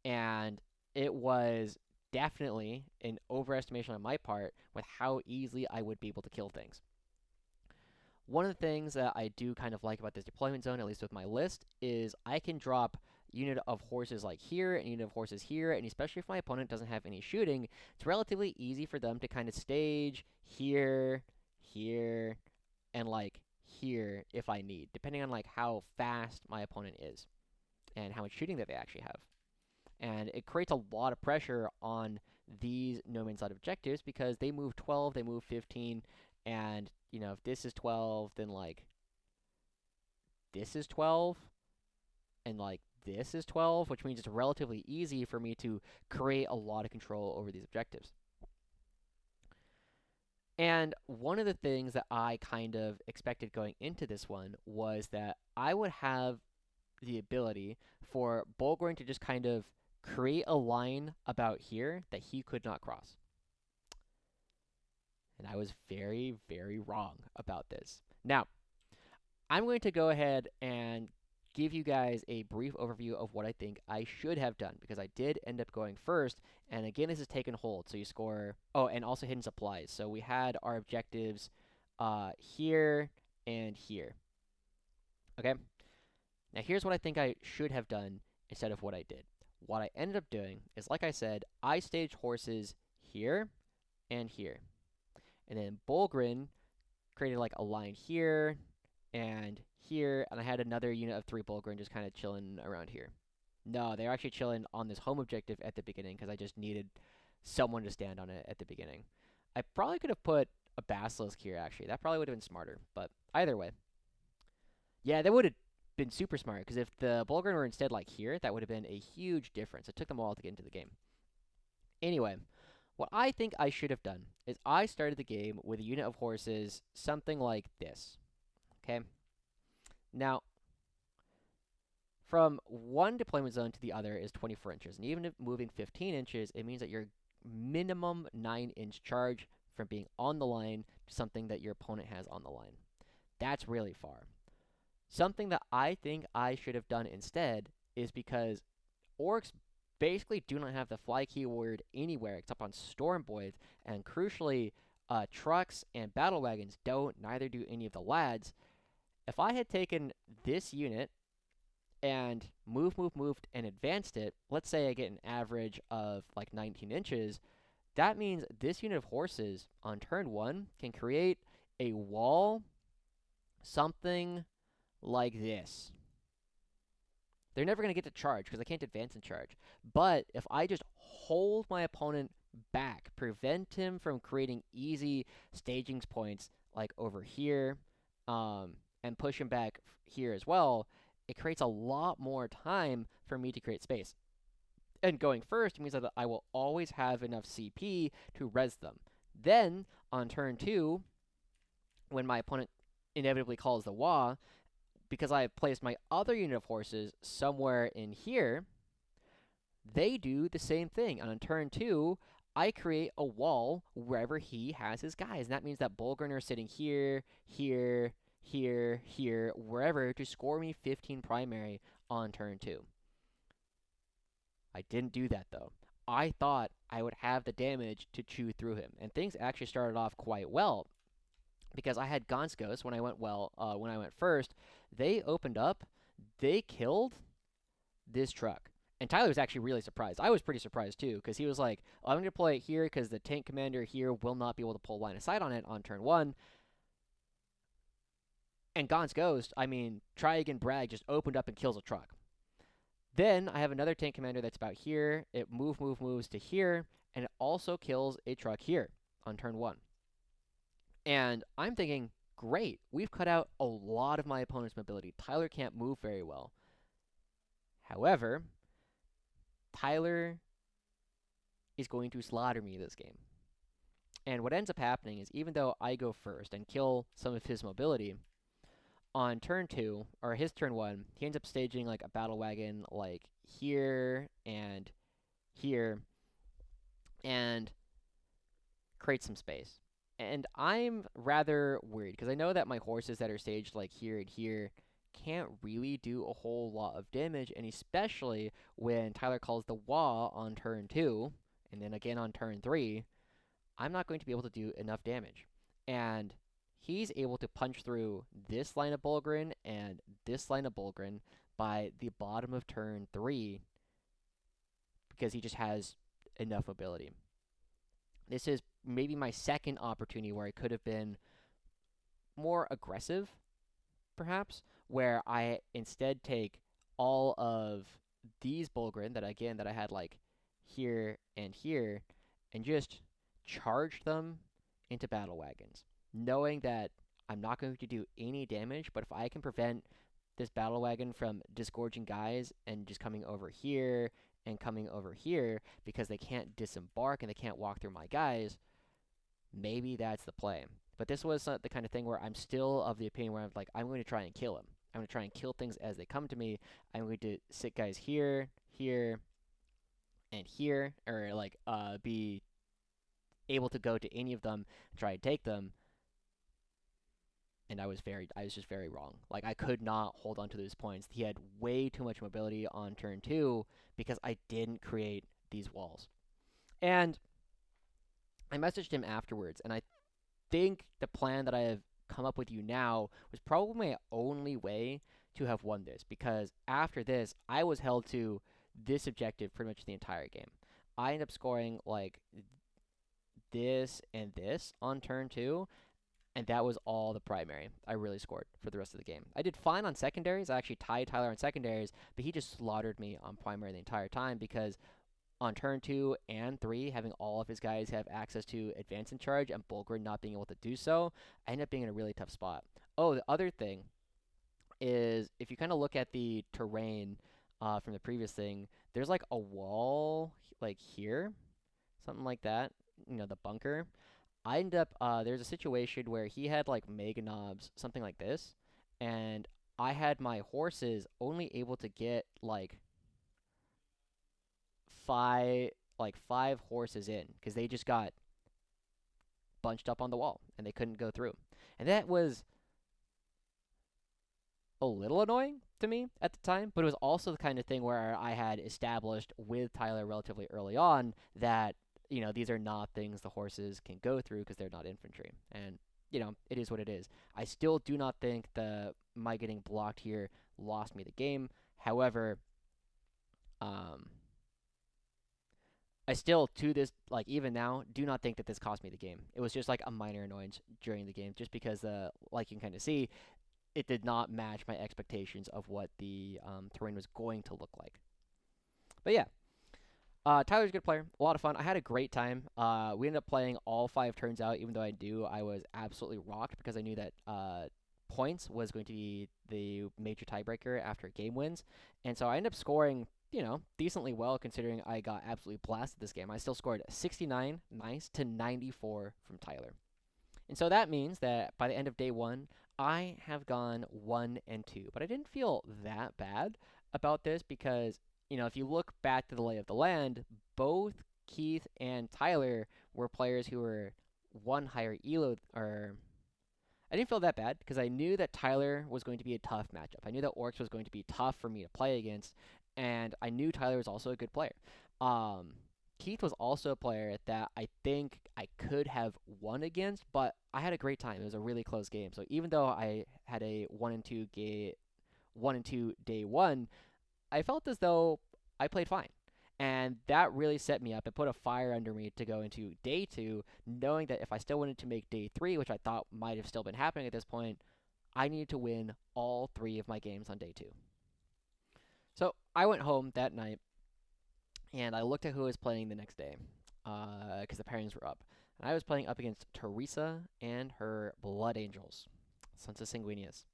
And it was definitely an overestimation on my part with how easily I would be able to kill things. One of the things that I do kind of like about this deployment zone, at least with my list, is I can drop unit of horses like here and unit of horses here, and especially if my opponent doesn't have any shooting, it's relatively easy for them to kind of stage here, here, and like here if I need, depending on like how fast my opponent is and how much shooting that they actually have. And it creates a lot of pressure on these no man's land objectives because they move 12, they move 15, and, you know, if this is 12, then, like, this is 12, and, like, this is 12, which means it's relatively easy for me to create a lot of control over these objectives. And one of the things that I kind of expected going into this one was that I would have the ability for Bullgryn to just kind of create a line about here that he could not cross. And I was very, very wrong about this. Now, I'm going to go ahead and give you guys a brief overview of what I think I should have done, because I did end up going first, and again, this is taken hold, so you score... Oh, and also hidden supplies. So we had our objectives here and here. Okay? Now, here's what I think I should have done instead of what I did. What I ended up doing is, like I said, I staged horses here and here. And then Bullgryn created like a line here and here, and I had another unit of 3 Bullgryn just kind of chilling around here. No, they were actually chilling on this home objective at the beginning because I just needed someone to stand on it at the beginning. I probably could have put a Basilisk here, actually. That probably would have been smarter, but either way. Yeah, that would have been super smart, because if the Bullgryn were instead like here, that would have been a huge difference. It took them a while to get into the game. Anyway, what I think I should have done is I started the game with a unit of horses, something like this. Okay? Now, from one deployment zone to the other is 24 inches. And even if moving 15 inches, it means that you're minimum 9-inch charge from being on the line to something that your opponent has on the line. That's really far. Something that I think I should have done instead is, because Orks basically do not have the fly keyword anywhere except on Storm Boys, and crucially, trucks and battle wagons don't, neither do any of the lads. If I had taken this unit and moved, and advanced it, let's say I get an average of like 19 inches, that means this unit of horses on turn 1 can create a wall, something like this. They're never going to get to charge because I can't advance and charge. But if I just hold my opponent back, prevent him from creating easy staging points like over here, and push him back here as well, it creates a lot more time for me to create space. And going first means that I will always have enough CP to res them. Then, on turn 2, when my opponent inevitably calls the Wa, because I have placed my other unit of horses somewhere in here, they do the same thing. And on turn 2, I create a wall wherever he has his guys. And that means that Bullgryn are sitting here, here, here, here, wherever to score me 15 primary on turn 2. I didn't do that, though. I thought I would have the damage to chew through him. And things actually started off quite well, because I had Gaunt's Ghost when I went first. They opened up, they killed this truck. And Tyler was actually really surprised. I was pretty surprised too, because he was like, oh, I'm going to play it here because the tank commander here will not be able to pull line of sight on it on turn 1. And Gaunt's Ghost, I mean, Try Again Bragg just opened up and kills a truck. Then I have another tank commander that's about here. It moves to here, and it also kills a truck here on turn 1. And I'm thinking, great, we've cut out a lot of my opponent's mobility. Tyler can't move very well. However, Tyler is going to slaughter me this game. And what ends up happening is, even though I go first and kill some of his mobility, on turn 2, or his turn 1, he ends up staging like a battle wagon like here, and creates some space. And I'm rather worried, because I know that my horses that are staged like here and here can't really do a whole lot of damage, and especially when Tyler calls the Wa on turn 2, and then again on turn 3, I'm not going to be able to do enough damage. And he's able to punch through this line of Bullgryn and this line of Bullgryn by the bottom of turn 3, because he just has enough mobility. This is maybe my second opportunity where I could have been more aggressive, perhaps, where I instead take all of these Bullgryn that I had like here, and just charge them into battle wagons, knowing that I'm not going to do any damage, but if I can prevent this battle wagon from disgorging guys and just coming over here and coming over here because they can't disembark and they can't walk through my guys, maybe that's the play. But this was the kind of thing where I'm still of the opinion where I'm like, I'm going to try and kill him. I'm going to try and kill things as they come to me. I'm going to sit guys here, here, and here, or like be able to go to any of them, try and take them. And I was just very wrong. Like, I could not hold on to those points. He had way too much mobility on turn 2 because I didn't create these walls. And I messaged him afterwards, and I think the plan that I have come up with you now was probably my only way to have won this, because after this, I was held to this objective pretty much the entire game. I ended up scoring like this and this on turn 2, and that was all the primary I really scored for the rest of the game. I did fine on secondaries. I actually tied Tyler on secondaries, but he just slaughtered me on primary the entire time, because on turn 2 and 3, having all of his guys have access to advance and charge, and Bullgryn not being able to do so, I ended up being in a really tough spot. Oh, the other thing is, if you kind of look at the terrain from the previous thing, there's like a wall like here, something like that, you know, the bunker. I ended up, there's a situation where he had like mega knobs, something like this, and I had my horses only able to get like five horses in, because they just got bunched up on the wall and they couldn't go through. And that was a little annoying to me at the time, but it was also the kind of thing where I had established with Tyler relatively early on that, you know, these are not things the horses can go through because they're not infantry. And, you know, it is what it is. I still do not think my getting blocked here lost me the game. However, I still, to this, like, even now, do not think that this cost me the game. It was just, like, a minor annoyance during the game, just because, like you can kind of see, it did not match my expectations of what the terrain was going to look like. But yeah, Tyler's a good player. A lot of fun. I had a great time. We ended up playing all 5 turns out, even though I was absolutely rocked because I knew that points was going to be the major tiebreaker after game wins. And so I ended up scoring, decently well considering I got absolutely blasted this game. I still scored 69, nice, to 94 from Tyler. And so that means that by the end of day 1, I have gone 1-2. But I didn't feel that bad about this because, if you look back to the lay of the land, both Keith and Tyler were players who were one higher elo, or I didn't feel that bad because I knew that Tyler was going to be a tough matchup. I knew that Orks was going to be tough for me to play against, and I knew Tyler was also a good player. Um, Keith was also a player that I think I could have won against, but I had a great time. It was a really close game. So even though I had a 1-2 day 1, I felt as though I played fine. And that really set me up and put a fire under me to go into day 2, knowing that if I still wanted to make day 3, which I thought might have still been happening at this point, I needed to win all 3 of my games on day 2. So I went home that night and I looked at who was playing the next day because the pairings were up. And I was playing up against Teresa and her Blood Angels, Sons of Sanguinius.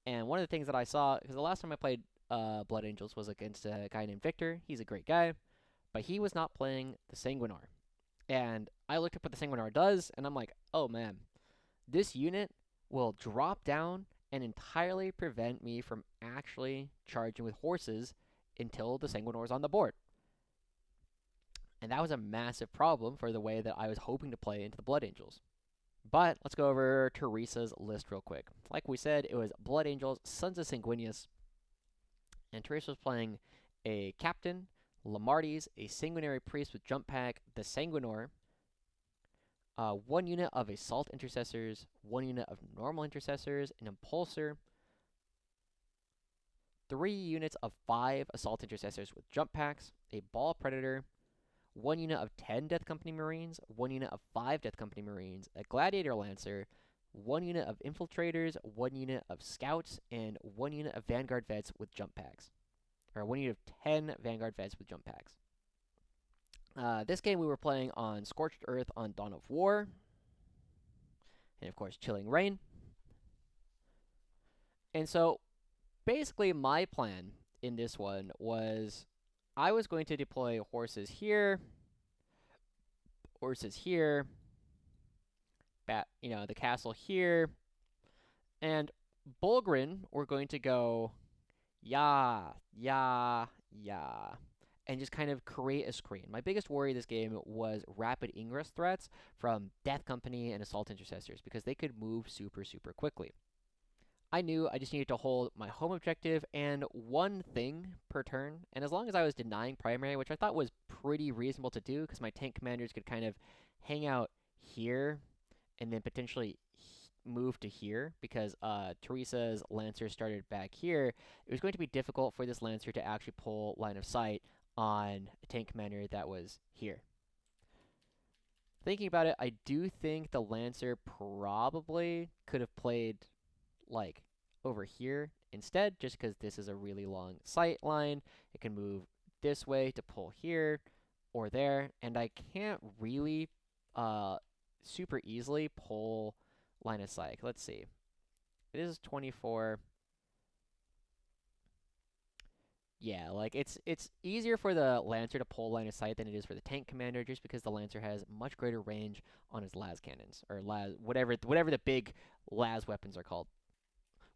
And one of the things that I saw, because the last time I played Blood Angels was against a guy named Victor. He's a great guy, but he was not playing the Sanguinar. And I looked up what the Sanguinar does, and I'm like, oh man, this unit will drop down and entirely prevent me from actually charging with horses until the Sanguinar is on the board. And that was a massive problem for the way that I was hoping to play into the Blood Angels. But let's go over Teresa's list real quick. Like we said, it was Blood Angels, Sons of Sanguinius, and Teresa was playing a Captain, Lamarties, a Sanguinary Priest with Jump Pack, the Sanguinor, 1 unit of Assault Intercessors, 1 unit of Normal Intercessors, an Impulsor, 3 units of 5 Assault Intercessors with Jump Packs, a Ball Predator, 1 unit of 10 Death Company Marines, 1 unit of 5 Death Company Marines, a Gladiator Lancer, 1 unit of Infiltrators, 1 unit of Scouts, and 1 unit of Vanguard Vets with Jump Packs. Or 1 unit of 10 Vanguard Vets with Jump Packs. This game we were playing on Scorched Earth on Dawn of War. And of course, Chilling Rain. And so, basically my plan in this one was I was going to deploy horses here, the castle here, and Bullgryn were going to go, yeah, and just kind of create a screen. My biggest worry this game was rapid ingress threats from Death Company and Assault Intercessors because they could move super, super quickly. I knew I just needed to hold my home objective and 1 thing per turn, and as long as I was denying primary, which I thought was pretty reasonable to do because my tank commanders could kind of hang out here and then potentially move to here because Teresa's Lancer started back here, it was going to be difficult for this Lancer to actually pull line of sight on a tank commander that was here. Thinking about it, I do think the Lancer probably could have played like over here instead, just because this is a really long sight line. It can move this way to pull here or there, and I can't really super easily pull line of sight. Let's see. It is 24. Yeah, like it's easier for the Lancer to pull line of sight than it is for the tank commander, just because the Lancer has much greater range on his las cannons or whatever the big las weapons are called.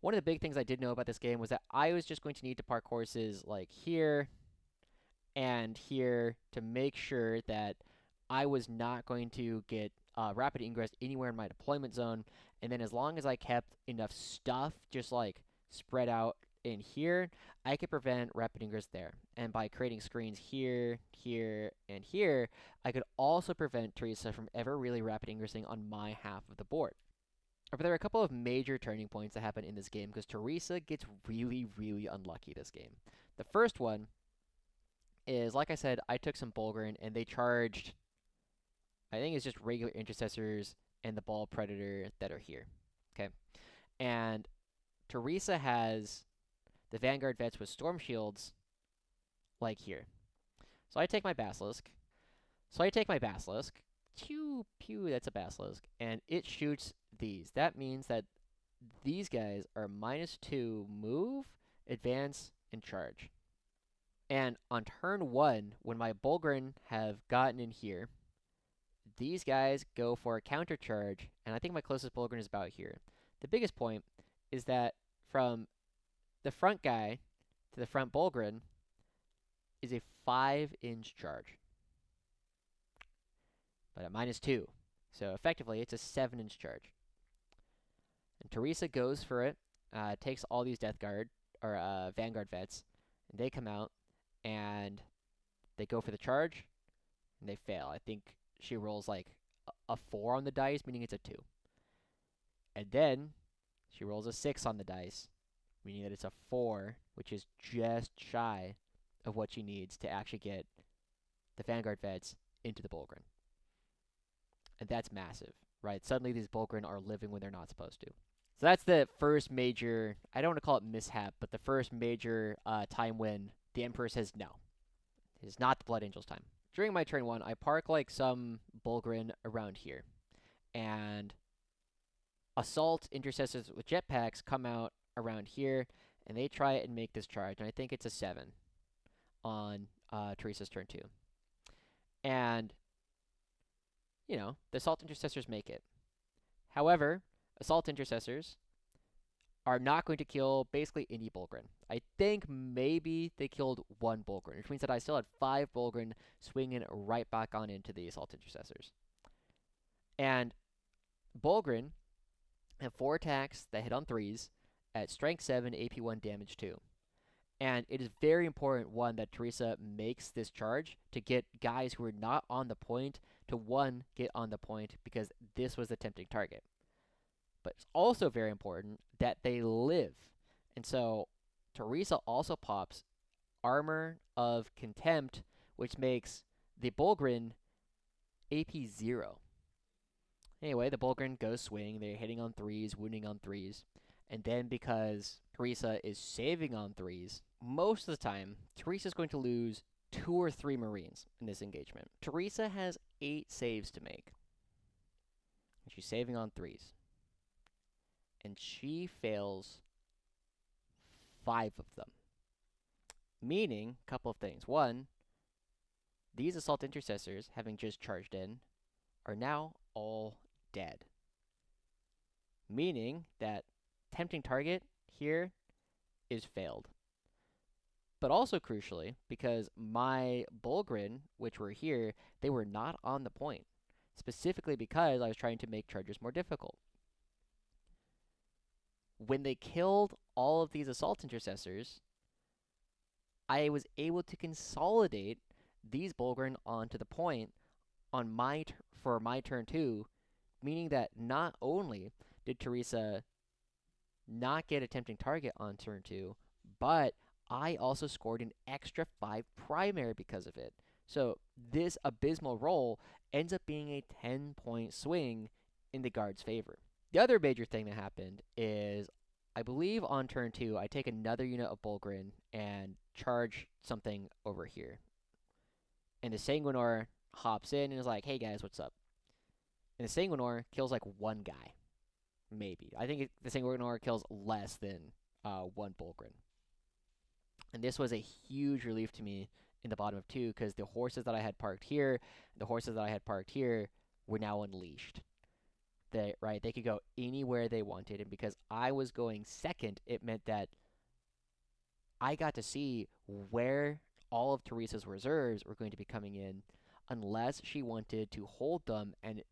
One of the big things I did know about this game was that I was just going to need to park horses like here and here to make sure that I was not going to get rapid ingress anywhere in my deployment zone. And then as long as I kept enough stuff just like spread out in here, I could prevent rapid ingress there. And by creating screens here, here, and here, I could also prevent Teresa from ever really rapid ingressing on my half of the board. But there are a couple of major turning points that happen in this game because Teresa gets really, really unlucky this game. The first one is, like I said, I took some Bullgryn and they charged, I think it's just regular Intercessors and the Ball Predator that are here. Okay. And Teresa has the Vanguard Vets with Storm Shields like here. So I take my Basilisk. So I take my Basilisk. Pew, pew, that's a Basilisk. And it shoots these. That means that these guys are -2 move, advance, and charge. And on turn 1, when my Bullgryn have gotten in here, these guys go for a counter charge, and I think my closest Bullgryn is about here. The biggest point is that from the front guy to the front Bullgryn is a 5-inch charge, but at -2. So effectively, it's a 7-inch charge. And Teresa goes for it, takes all these Death Guard, or Vanguard vets, and they come out, and they go for the charge, and they fail. I think she rolls like a 4 on the dice, meaning it's a 2. And then she rolls a 6 on the dice, meaning that it's a 4, which is just shy of what she needs to actually get the Vanguard vets into the Bullgryn. And that's massive, right? Suddenly these Bullgryn are living when they're not supposed to. So that's the first major, I don't want to call it mishap, but the first major time when the Emperor says no. It is not the Blood Angel's time. During my turn 1, I park like some Bullgryn around here. And Assault Intercessors with jetpacks come out around here, and they try and make this charge. And I think it's a 7 on Teresa's turn 2. And, you know, the Assault Intercessors make it. However, Assault Intercessors are not going to kill basically any Bullgryn. I think maybe they killed 1 Bullgryn, which means that I still had 5 Bullgryn swinging right back on into the Assault Intercessors. And Bullgryn have 4 attacks that hit on 3s at Strength 7, AP 1, Damage 2. And it is very important, 1, that Teresa makes this charge to get guys who are not on the point to, 1, get on the point, because this was the tempting target. But it's also very important that they live. And so Teresa also pops Armor of Contempt, which makes the Bullgryn AP 0. Anyway, the Bullgryn goes swing. They're hitting on 3s, wounding on 3s. And then because Teresa is saving on 3s, most of the time, Teresa's going to lose 2 or 3 Marines in this engagement. Teresa has 8 saves to make. And she's saving on 3s. And she fails 5 of them. Meaning, a couple of things. 1, these Assault Intercessors, having just charged in, are now all dead. Meaning that tempting target here is failed. But also crucially, because my Bullgryn, which were here, they were not on the point. Specifically because I was trying to make charges more difficult. When they killed all of these Assault Intercessors, I was able to consolidate these Bullgryn onto the point on for my turn 2, meaning that not only did Teresa not get a tempting target on turn 2, but I also scored an extra 5 primary because of it. So this abysmal roll ends up being a 10-point swing in the guard's favor. The other major thing that happened is, I believe on turn 2, I take another unit of Bullgryn and charge something over here. And the Sanguinor hops in and is like, hey guys, what's up? And the Sanguinor kills like 1 guy. Maybe. I think the Sanguinor kills less than 1 Bullgryn. And this was a huge relief to me in the bottom of 2, because the horses that I had parked here, the horses that I had parked here, were now unleashed. They could go anywhere they wanted, and because I was going second, it meant that I got to see where all of Teresa's reserves were going to be coming in, unless she wanted to hold them and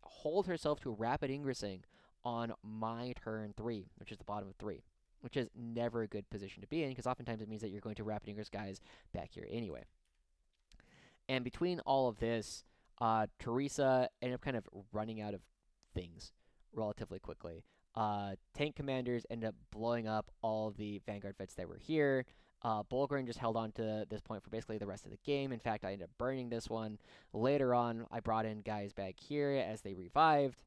hold herself to a rapid ingressing on my turn 3, which is the bottom of 3, which is never a good position to be in, because oftentimes it means that you're going to rapid ingress guys back here anyway. And between all of this, Teresa ended up kind of running out of things relatively quickly. Tank commanders ended up blowing up all the Vanguard vets that were here. Bullgryn just held on to this point for basically the rest of the game. In fact, I ended up burning this one. Later on, I brought in guys back here as they revived,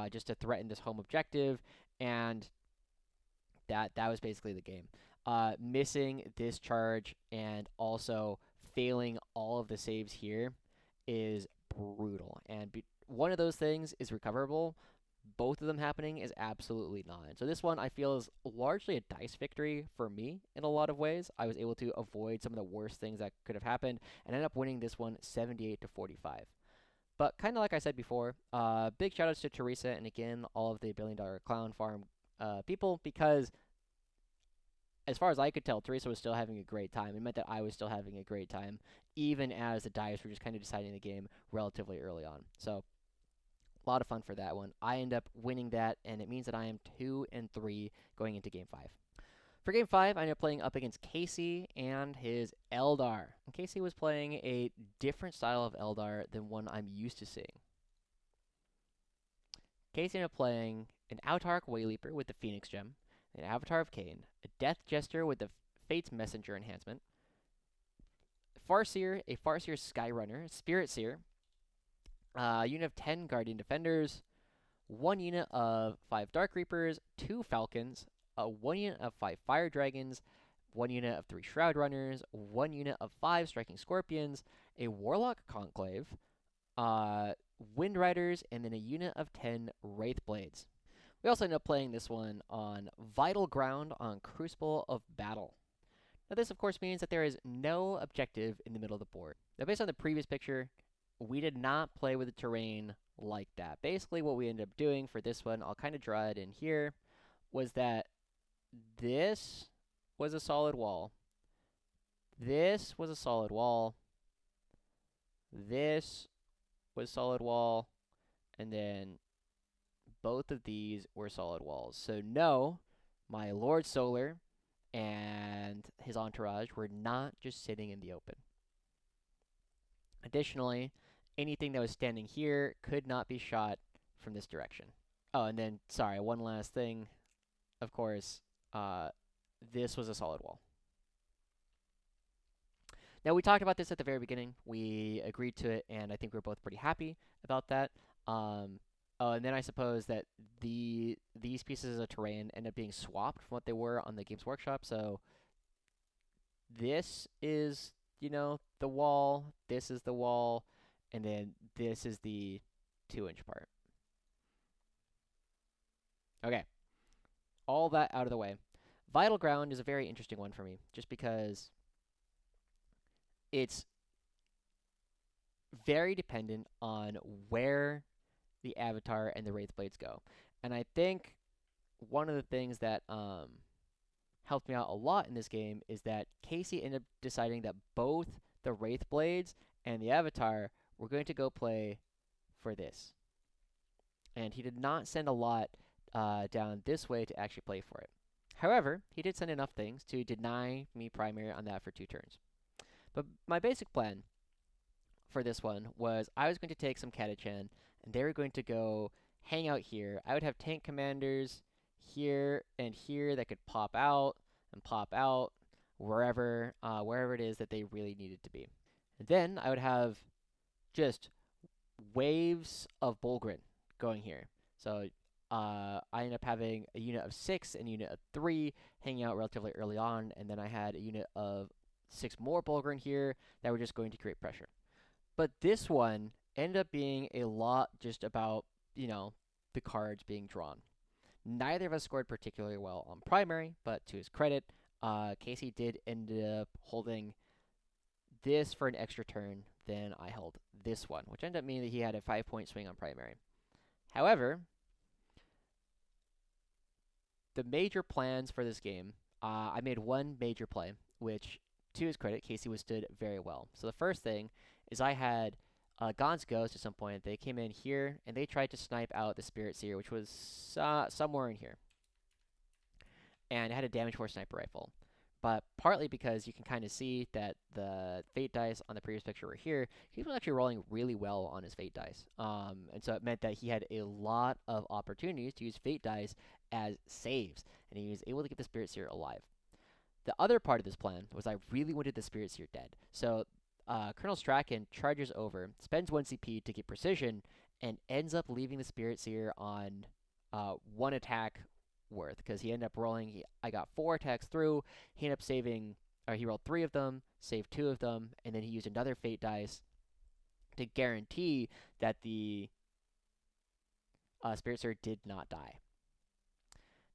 just to threaten this home objective, and that was basically the game. missing this charge and also failing all of the saves here is brutal. And one of those things is recoverable. Both of them happening is absolutely not. So this one I feel is largely a dice victory for me in a lot of ways. I was able to avoid some of the worst things that could have happened and end up winning this one 78 to 45. But kind of like I said before, big shout outs to Teresa and again all of the $1 billion clown farm people, because as far as I could tell, Teresa was still having a great time. It meant that I was still having a great time, even as the dice were just kind of deciding the game relatively early on. So a lot of fun for that one. I end up winning that, and it means that I am 2-3 going into Game 5. For Game 5, I ended up playing up against Casey and his Eldar. And Casey was playing a different style of Eldar than one I'm used to seeing. Casey ended up playing an Autarch Wayleaper with the Phoenix Gem, an Avatar of Cain, a Death Jester with the Fate's Messenger enhancement, a Farseer Skyrunner, a Spirit Seer, a unit of 10 Guardian Defenders, 1 unit of 5 Dark Reapers, 2 Falcons, 1 unit of 5 Fire Dragons, 1 unit of 3 Shroud Runners, 1 unit of 5 Striking Scorpions, a Warlock Conclave, Wind Riders, and then a unit of 10 Wraith Blades. We also ended up playing this one on Vital Ground on Crucible of Battle. Now this of course means that there is no objective in the middle of the board. Now based on the previous picture, we did not play with the terrain like that. Basically what we ended up doing for this one, I'll kind of draw it in here, was that this was a solid wall. This was a solid wall. This was solid wall. And then both of these were solid walls. So no, my Lord Solar and his entourage were not just sitting in the open. Additionally, anything that was standing here could not be shot from this direction. Oh, and then, sorry, one last thing. Of course, this was a solid wall. Now, we talked about this at the very beginning. We agreed to it, and I think we were both pretty happy about that. Oh, and then I suppose that these pieces of terrain end up being swapped from what they were on the Games Workshop. So this is, you know, the wall, this is the wall, and then this is the 2-inch part. Okay. All that out of the way. Vital Ground is a very interesting one for me, just because it's very dependent on where the Avatar and the Wraith Blades go. And I think one of the things that helped me out a lot in this game is that Casey ended up deciding that both the Wraith Blades and the Avatar were going to go play for this. And he did not send a lot down this way to actually play for it. However, he did send enough things to deny me primary on that for 2 turns. But my basic plan for this one was I was going to take some Catachan, and they were going to go hang out here. I would have tank commanders here and here that could pop out wherever it is that they really needed to be. And then I would have just waves of Bullgryn going here. So I ended up having a unit of 6 and a unit of 3 hanging out relatively early on, and then I had a unit of 6 more Bullgryn here that were just going to create pressure. But this one ended up being a lot just about, you know, the cards being drawn. Neither of us scored particularly well on primary, but to his credit, Casey did end up holding this for an extra turn, then I held this one, which ended up meaning that he had a 5-point swing on primary. However, the major plans for this game, I made one major play, which, to his credit, Casey withstood very well. So the first thing is I had Gaunt's Ghost at some point. They came in here, and they tried to snipe out the Spirit Seer, which was somewhere in here. And it had a damage force sniper rifle. But partly because you can kind of see that the Fate dice on the previous picture were here, he was actually rolling really well on his Fate dice. And so it meant that he had a lot of opportunities to use Fate dice as saves, and he was able to get the Spirit Seer alive. The other part of this plan was I really wanted the Spirit Seer dead. So Colonel Straken charges over, spends 1 CP to get precision, and ends up leaving the Spirit Seer on 1 attack worth because he ended up rolling. I got 4 attacks through. He ended up saving, or he rolled 3 of them, saved 2 of them, and then he used another fate dice to guarantee that the Spirit Sword did not die.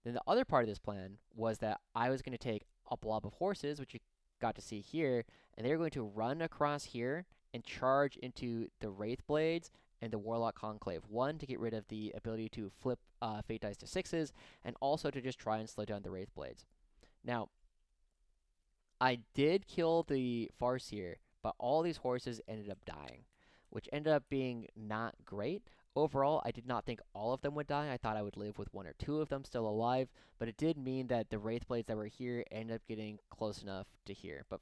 Then the other part of this plan was that I was going to take a blob of horses, which you got to see here, and they were going to run across here and charge into the Wraith Blades and the Warlock Conclave. One, to get rid of the ability to flip Fate Dice to 6s, and also to just try and slow down the Wraith Blades. Now, I did kill the Farseer, but all these horses ended up dying, which ended up being not great. Overall, I did not think all of them would die. I thought I would live with 1 or 2 of them still alive, but it did mean that the Wraith Blades that were here ended up getting close enough to here. But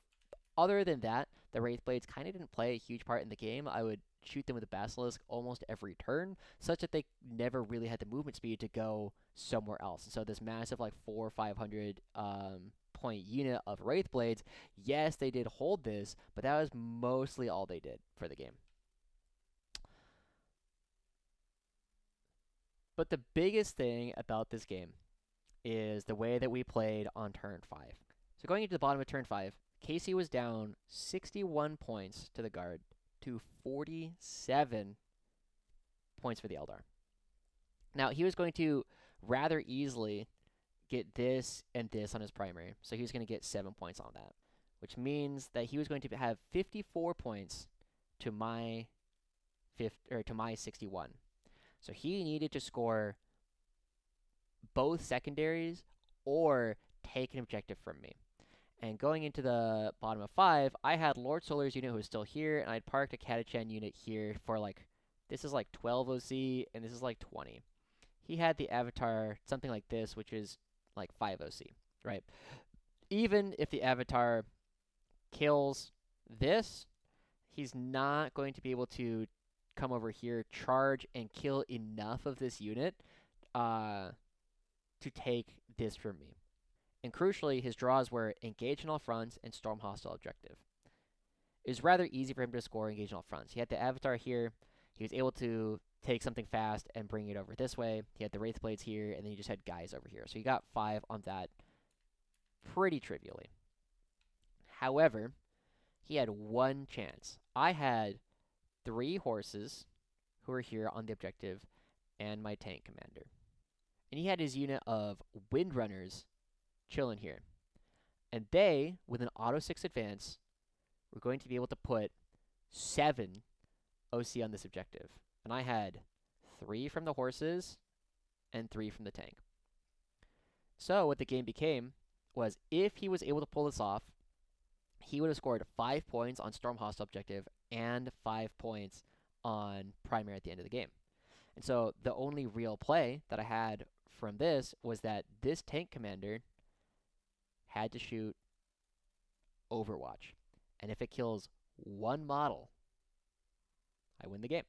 other than that, the Wraith Blades kind of didn't play a huge part in the game. I would shoot them with a Basilisk almost every turn, such that they never really had the movement speed to go somewhere else. And so this massive, like, 400 or 500 point unit of Wraith Blades, yes, they did hold this, but that was mostly all they did for the game. But the biggest thing about this game is the way that we played on turn 5. So going into the bottom of turn 5, Casey was down 61 points to the guard to 47 points for the Eldar. Now, he was going to rather easily get this and this on his primary, so he was going to get 7 points on that, which means that he was going to have 54 points to my 61. So he needed to score both secondaries or take an objective from me. And going into the bottom of 5, I had Lord Solar's unit who was still here, and I'd parked a Catachan unit here for like, this is like 12 OC, and this is like 20. He had the Avatar, something like this, which is like 5 OC, right? Even if the Avatar kills this, he's not going to be able to come over here, charge, and kill enough of this unit to take this from me. And crucially, his draws were engage on all fronts and storm hostile objective. It was rather easy for him to score engage on all fronts. He had the Avatar here. He was able to take something fast and bring it over this way. He had the Wraith Blades here, and then he just had guys over here. So he got 5 on that pretty trivially. However, he had 1 chance. I had 3 horses who were here on the objective and my tank commander. And he had his unit of Windrunners chilling here. And they, with an auto 6 advance, were going to be able to put 7 OC on this objective. And I had 3 from the horses and 3 from the tank. So what the game became was if he was able to pull this off, he would have scored 5 points on Storm Hostile objective and 5 points on primary at the end of the game. And so the only real play that I had from this was that this tank commander had to shoot Overwatch. And if it kills 1 model, I win the game.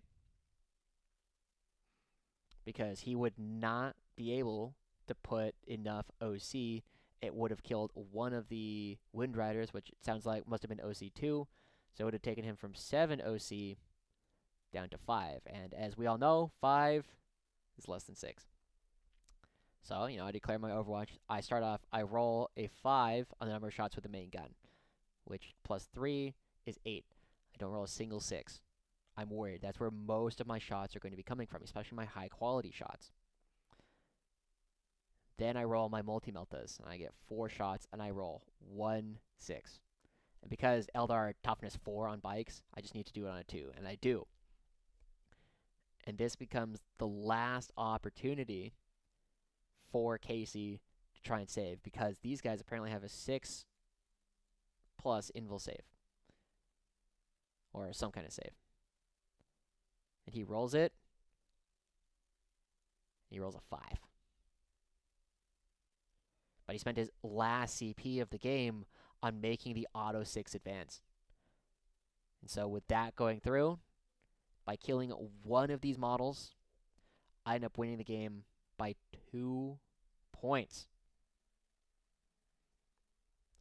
Because he would not be able to put enough OC. It would have killed 1 of the Wind Riders, which it sounds like must have been OC2. So it would have taken him from 7 OC down to 5. And as we all know, 5 is less than 6. So, I declare my Overwatch. I start off, I roll a 5 on the number of shots with the main gun, which plus 3 is 8. I don't roll a single 6. I'm worried. That's where most of my shots are going to be coming from, especially my high-quality shots. Then I roll my multi-meltas, and I get 4 shots, and I roll 1 6. And because Eldar toughness 4 on bikes, I just need to do it on a 2, and I do. And this becomes the last opportunity for Casey to try and save, because these guys apparently have a 6+ invul save. Or some kind of save. And he rolls it. He rolls a 5. But he spent his last CP of the game on making the auto 6 advance. And so with that going through, by killing 1 of these models, I end up winning the game by 2 points.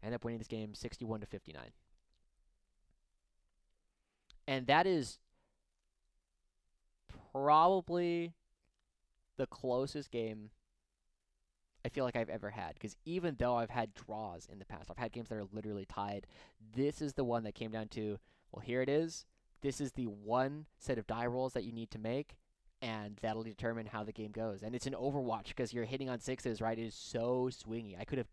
I end up winning this game 61 to 59. And that is probably the closest game I feel like I've ever had. Because even though I've had draws in the past, I've had games that are literally tied. This is the one that came down to, well, here it is. This is the one set of die rolls that you need to make, and that'll determine how the game goes. And it's an Overwatch because you're hitting on sixes, right? It is so swingy. I could have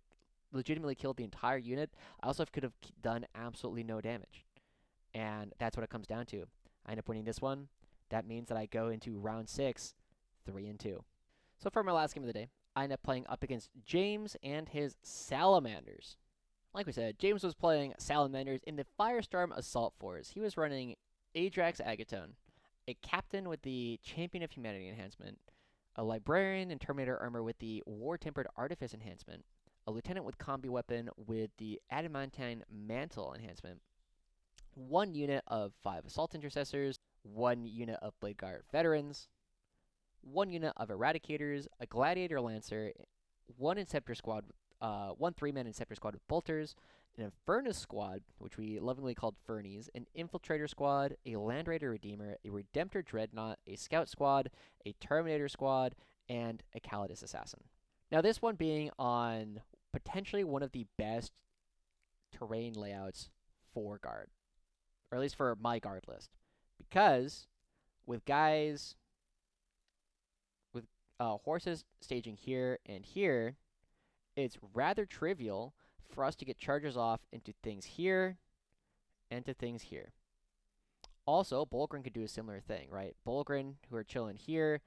legitimately killed the entire unit. I also could have done absolutely no damage. And that's what it comes down to. I end up winning this one. That means that I go into round 6, 3-2. So for my last game of the day, I end up playing up against James and his Salamanders. Like we said, James was playing Salamanders in the Firestorm Assault Force. He was running Ajax Agaton, a captain with the Champion of Humanity enhancement, a librarian in Terminator armor with the War Tempered Artifice enhancement, a lieutenant with combi weapon with the Adamantine Mantle enhancement, one unit of 5 Assault Intercessors, one unit of Blade Guard Veterans, one unit of Eradicators, a Gladiator Lancer, one Inceptor Squad, one 3-man Inceptor Squad with Bolters, an Infernus Squad, which we lovingly called Fernies, an Infiltrator Squad, a Land Raider Redeemer, a Redemptor Dreadnought, a Scout Squad, a Terminator Squad, and a Calidus Assassin. Now, this one being on potentially one of the best terrain layouts for Guard, or at least for my Guard list, because with guys with horses staging here and here, it's rather trivial for us to get charges off into things here and to things here. Also, Bullgryn could do a similar thing, right? Bullgryn, who are chilling here,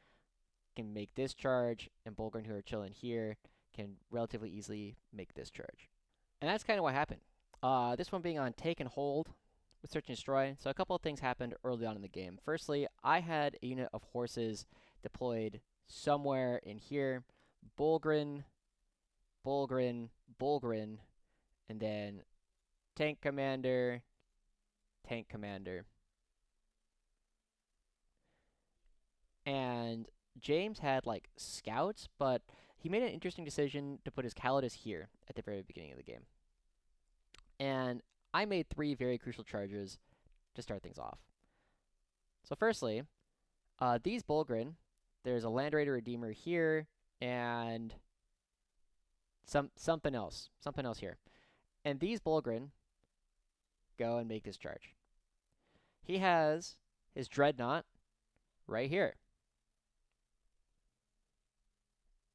can make this charge, and Bullgryn, who are chilling here, can relatively easily make this charge. And that's kind of what happened. This one being on take and hold with search and destroy. So a couple of things happened early on in the game. Firstly, I had a unit of horses deployed somewhere in here. Bullgryn, Bullgryn, Bullgryn, and then tank commander, tank commander. And James had like scouts, but he made an interesting decision to put his Calidus here at the very beginning of the game. And I made 3 very crucial charges to start things off. So firstly, these Bullgryn, there's a Land Raider Redeemer here, and something else here. And these Bullgryn go and make this charge. He has his Dreadnought right here.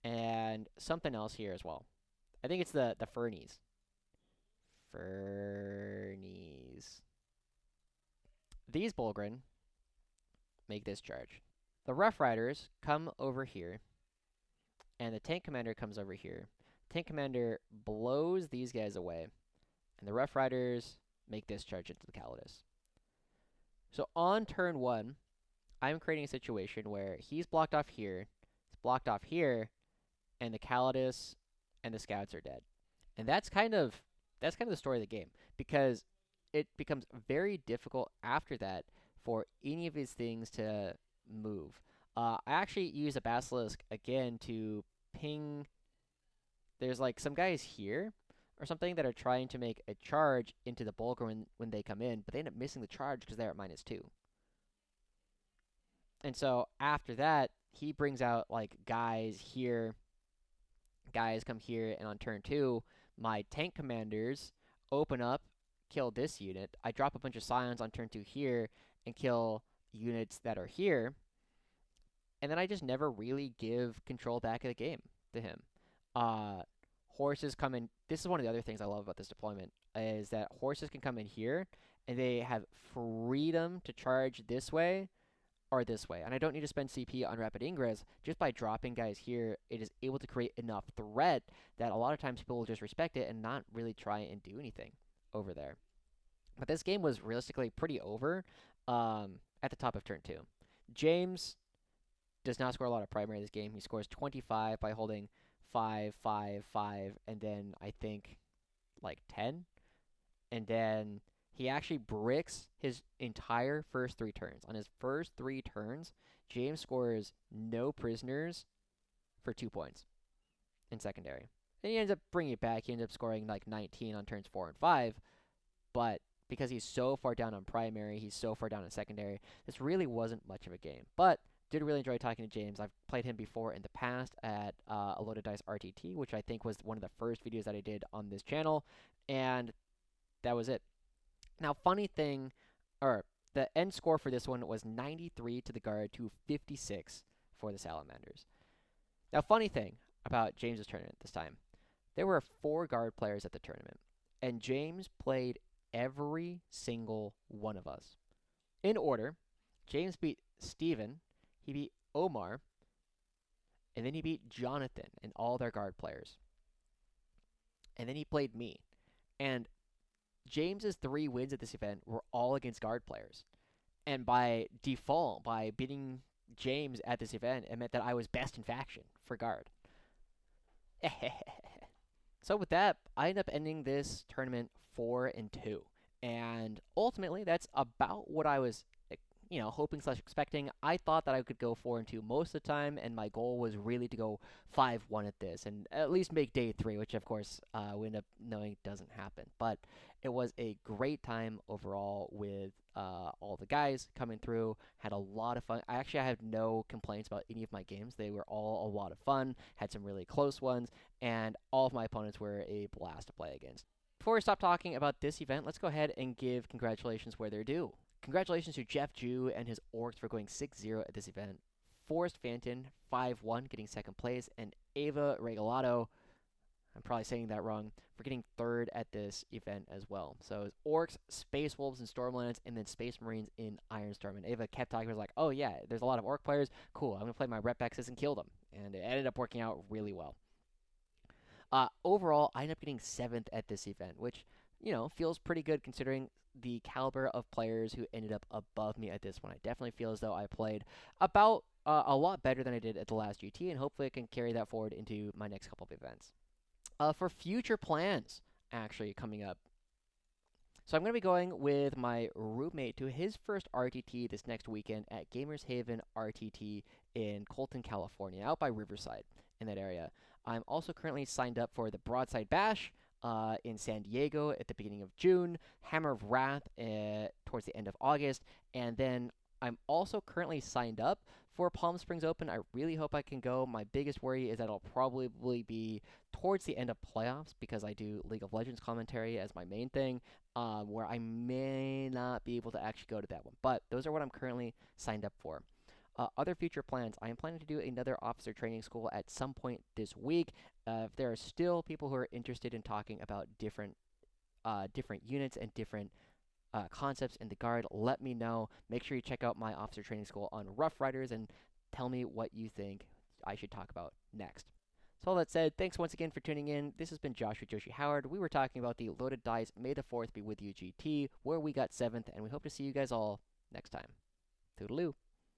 And something else here as well. I think it's the Fernies. Fernies. These Bullgryn make this charge. The Rough Riders come over here, and the Tank Commander comes over here. Tank Commander blows these guys away, and the Rough Riders make this charge into the Calidus. So on turn 1, I'm creating a situation where he's blocked off here, it's blocked off here, and the Calidus and the Scouts are dead. And that's kind of the story of the game, because it becomes very difficult after that for any of these things to move. I actually use a Basilisk again to ping. There's like some guys here or something that are trying to make a charge into the Bullgryn when they come in, but they end up missing the charge because they're at -2. And so after that, he brings out like guys here, guys come here, and on turn 2, my tank commanders open up, kill this unit. I drop a bunch of Scions on turn 2 here and kill units that are here. And then I just never really give control back of the game to him. Horses come in. This is one of the other things I love about this deployment, is that horses can come in here, and they have freedom to charge this way or this way. And I don't need to spend CP on rapid ingress. Just by dropping guys here, it is able to create enough threat that a lot of times people will just respect it and not really try and do anything over there. But this game was realistically pretty over at the top of turn 2. James does not score a lot of primary this game. He scores 25 by holding 5, 5, 5, and then I think like 10. And then he actually bricks his entire first 3 turns. On his first 3 turns, James scores no prisoners for 2 points in secondary. And he ends up bringing it back. He ends up scoring like 19 on turns 4 and 5. But because he's so far down on primary, he's so far down on secondary, this really wasn't much of a game. But did really enjoy talking to James. I've played him before in the past at a Loaded Dice RTT, which I think was one of the first videos that I did on this channel, and that was it. Now, funny thing, or the end score for this one was 93 to the guard to 56 for the Salamanders. Now, funny thing about James's tournament this time, there were 4 guard players at the tournament, and James played every single one of us. In order, James beat Steven, he beat Omar, and then he beat Jonathan and all their guard players. And then he played me. And James's 3 wins at this event were all against guard players. And by default, by beating James at this event, it meant that I was best in faction for guard. So with that, I ended up ending this tournament 4-2. And ultimately, that's about what I was hoping / expecting. I thought that I could go 4-2 most of the time, and my goal was really to go 5-1 at this, and at least make day 3, which of course we end up knowing doesn't happen. But it was a great time overall with all the guys coming through. Had a lot of fun. I have no complaints about any of my games. They were all a lot of fun. Had some really close ones, and all of my opponents were a blast to play against. Before we stop talking about this event, let's go ahead and give congratulations where they're due. Congratulations to Jeff Jew and his Orks for going 6-0 at this event. Forrest Fanton, 5-1, getting 2nd place. And Ava Regalado, I'm probably saying that wrong, for getting 3rd at this event as well. So it's Orks, Space Wolves, and Stormlands, and then Space Marines in Ironstorm. And Ava kept talking, was like, oh yeah, there's a lot of Ork players. Cool, I'm going to play my Rep X's and kill them. And it ended up working out really well. Overall, I ended up getting 7th at this event, which, feels pretty good considering the caliber of players who ended up above me at this one. I definitely feel as though I played about a lot better than I did at the last GT, and hopefully I can carry that forward into my next couple of events. For future plans, actually, coming up. So I'm going to be going with my roommate to his first RTT this next weekend at Gamers Haven RTT in Colton, California, out by Riverside in that area. I'm also currently signed up for the Broadside Bash in San Diego at the beginning of June, Hammer of Wrath towards the end of August, and then I'm also currently signed up for Palm Springs Open. I really hope I can go. My biggest worry is that it'll probably be towards the end of playoffs because I do League of Legends commentary as my main thing, where I may not be able to actually go to that one. But those are what I'm currently signed up for. Other future plans, I am planning to do another officer training school at some point this week. If there are still people who are interested in talking about different units and different concepts in the Guard, let me know. Make sure you check out my officer training school on Rough Riders and tell me what you think I should talk about next. So all that said, thanks once again for tuning in. This has been Joshua Joshi Howard. We were talking about the Loaded Dice May the 4th be with you GT, where we got 7th, and we hope to see you guys all next time. Toodaloo.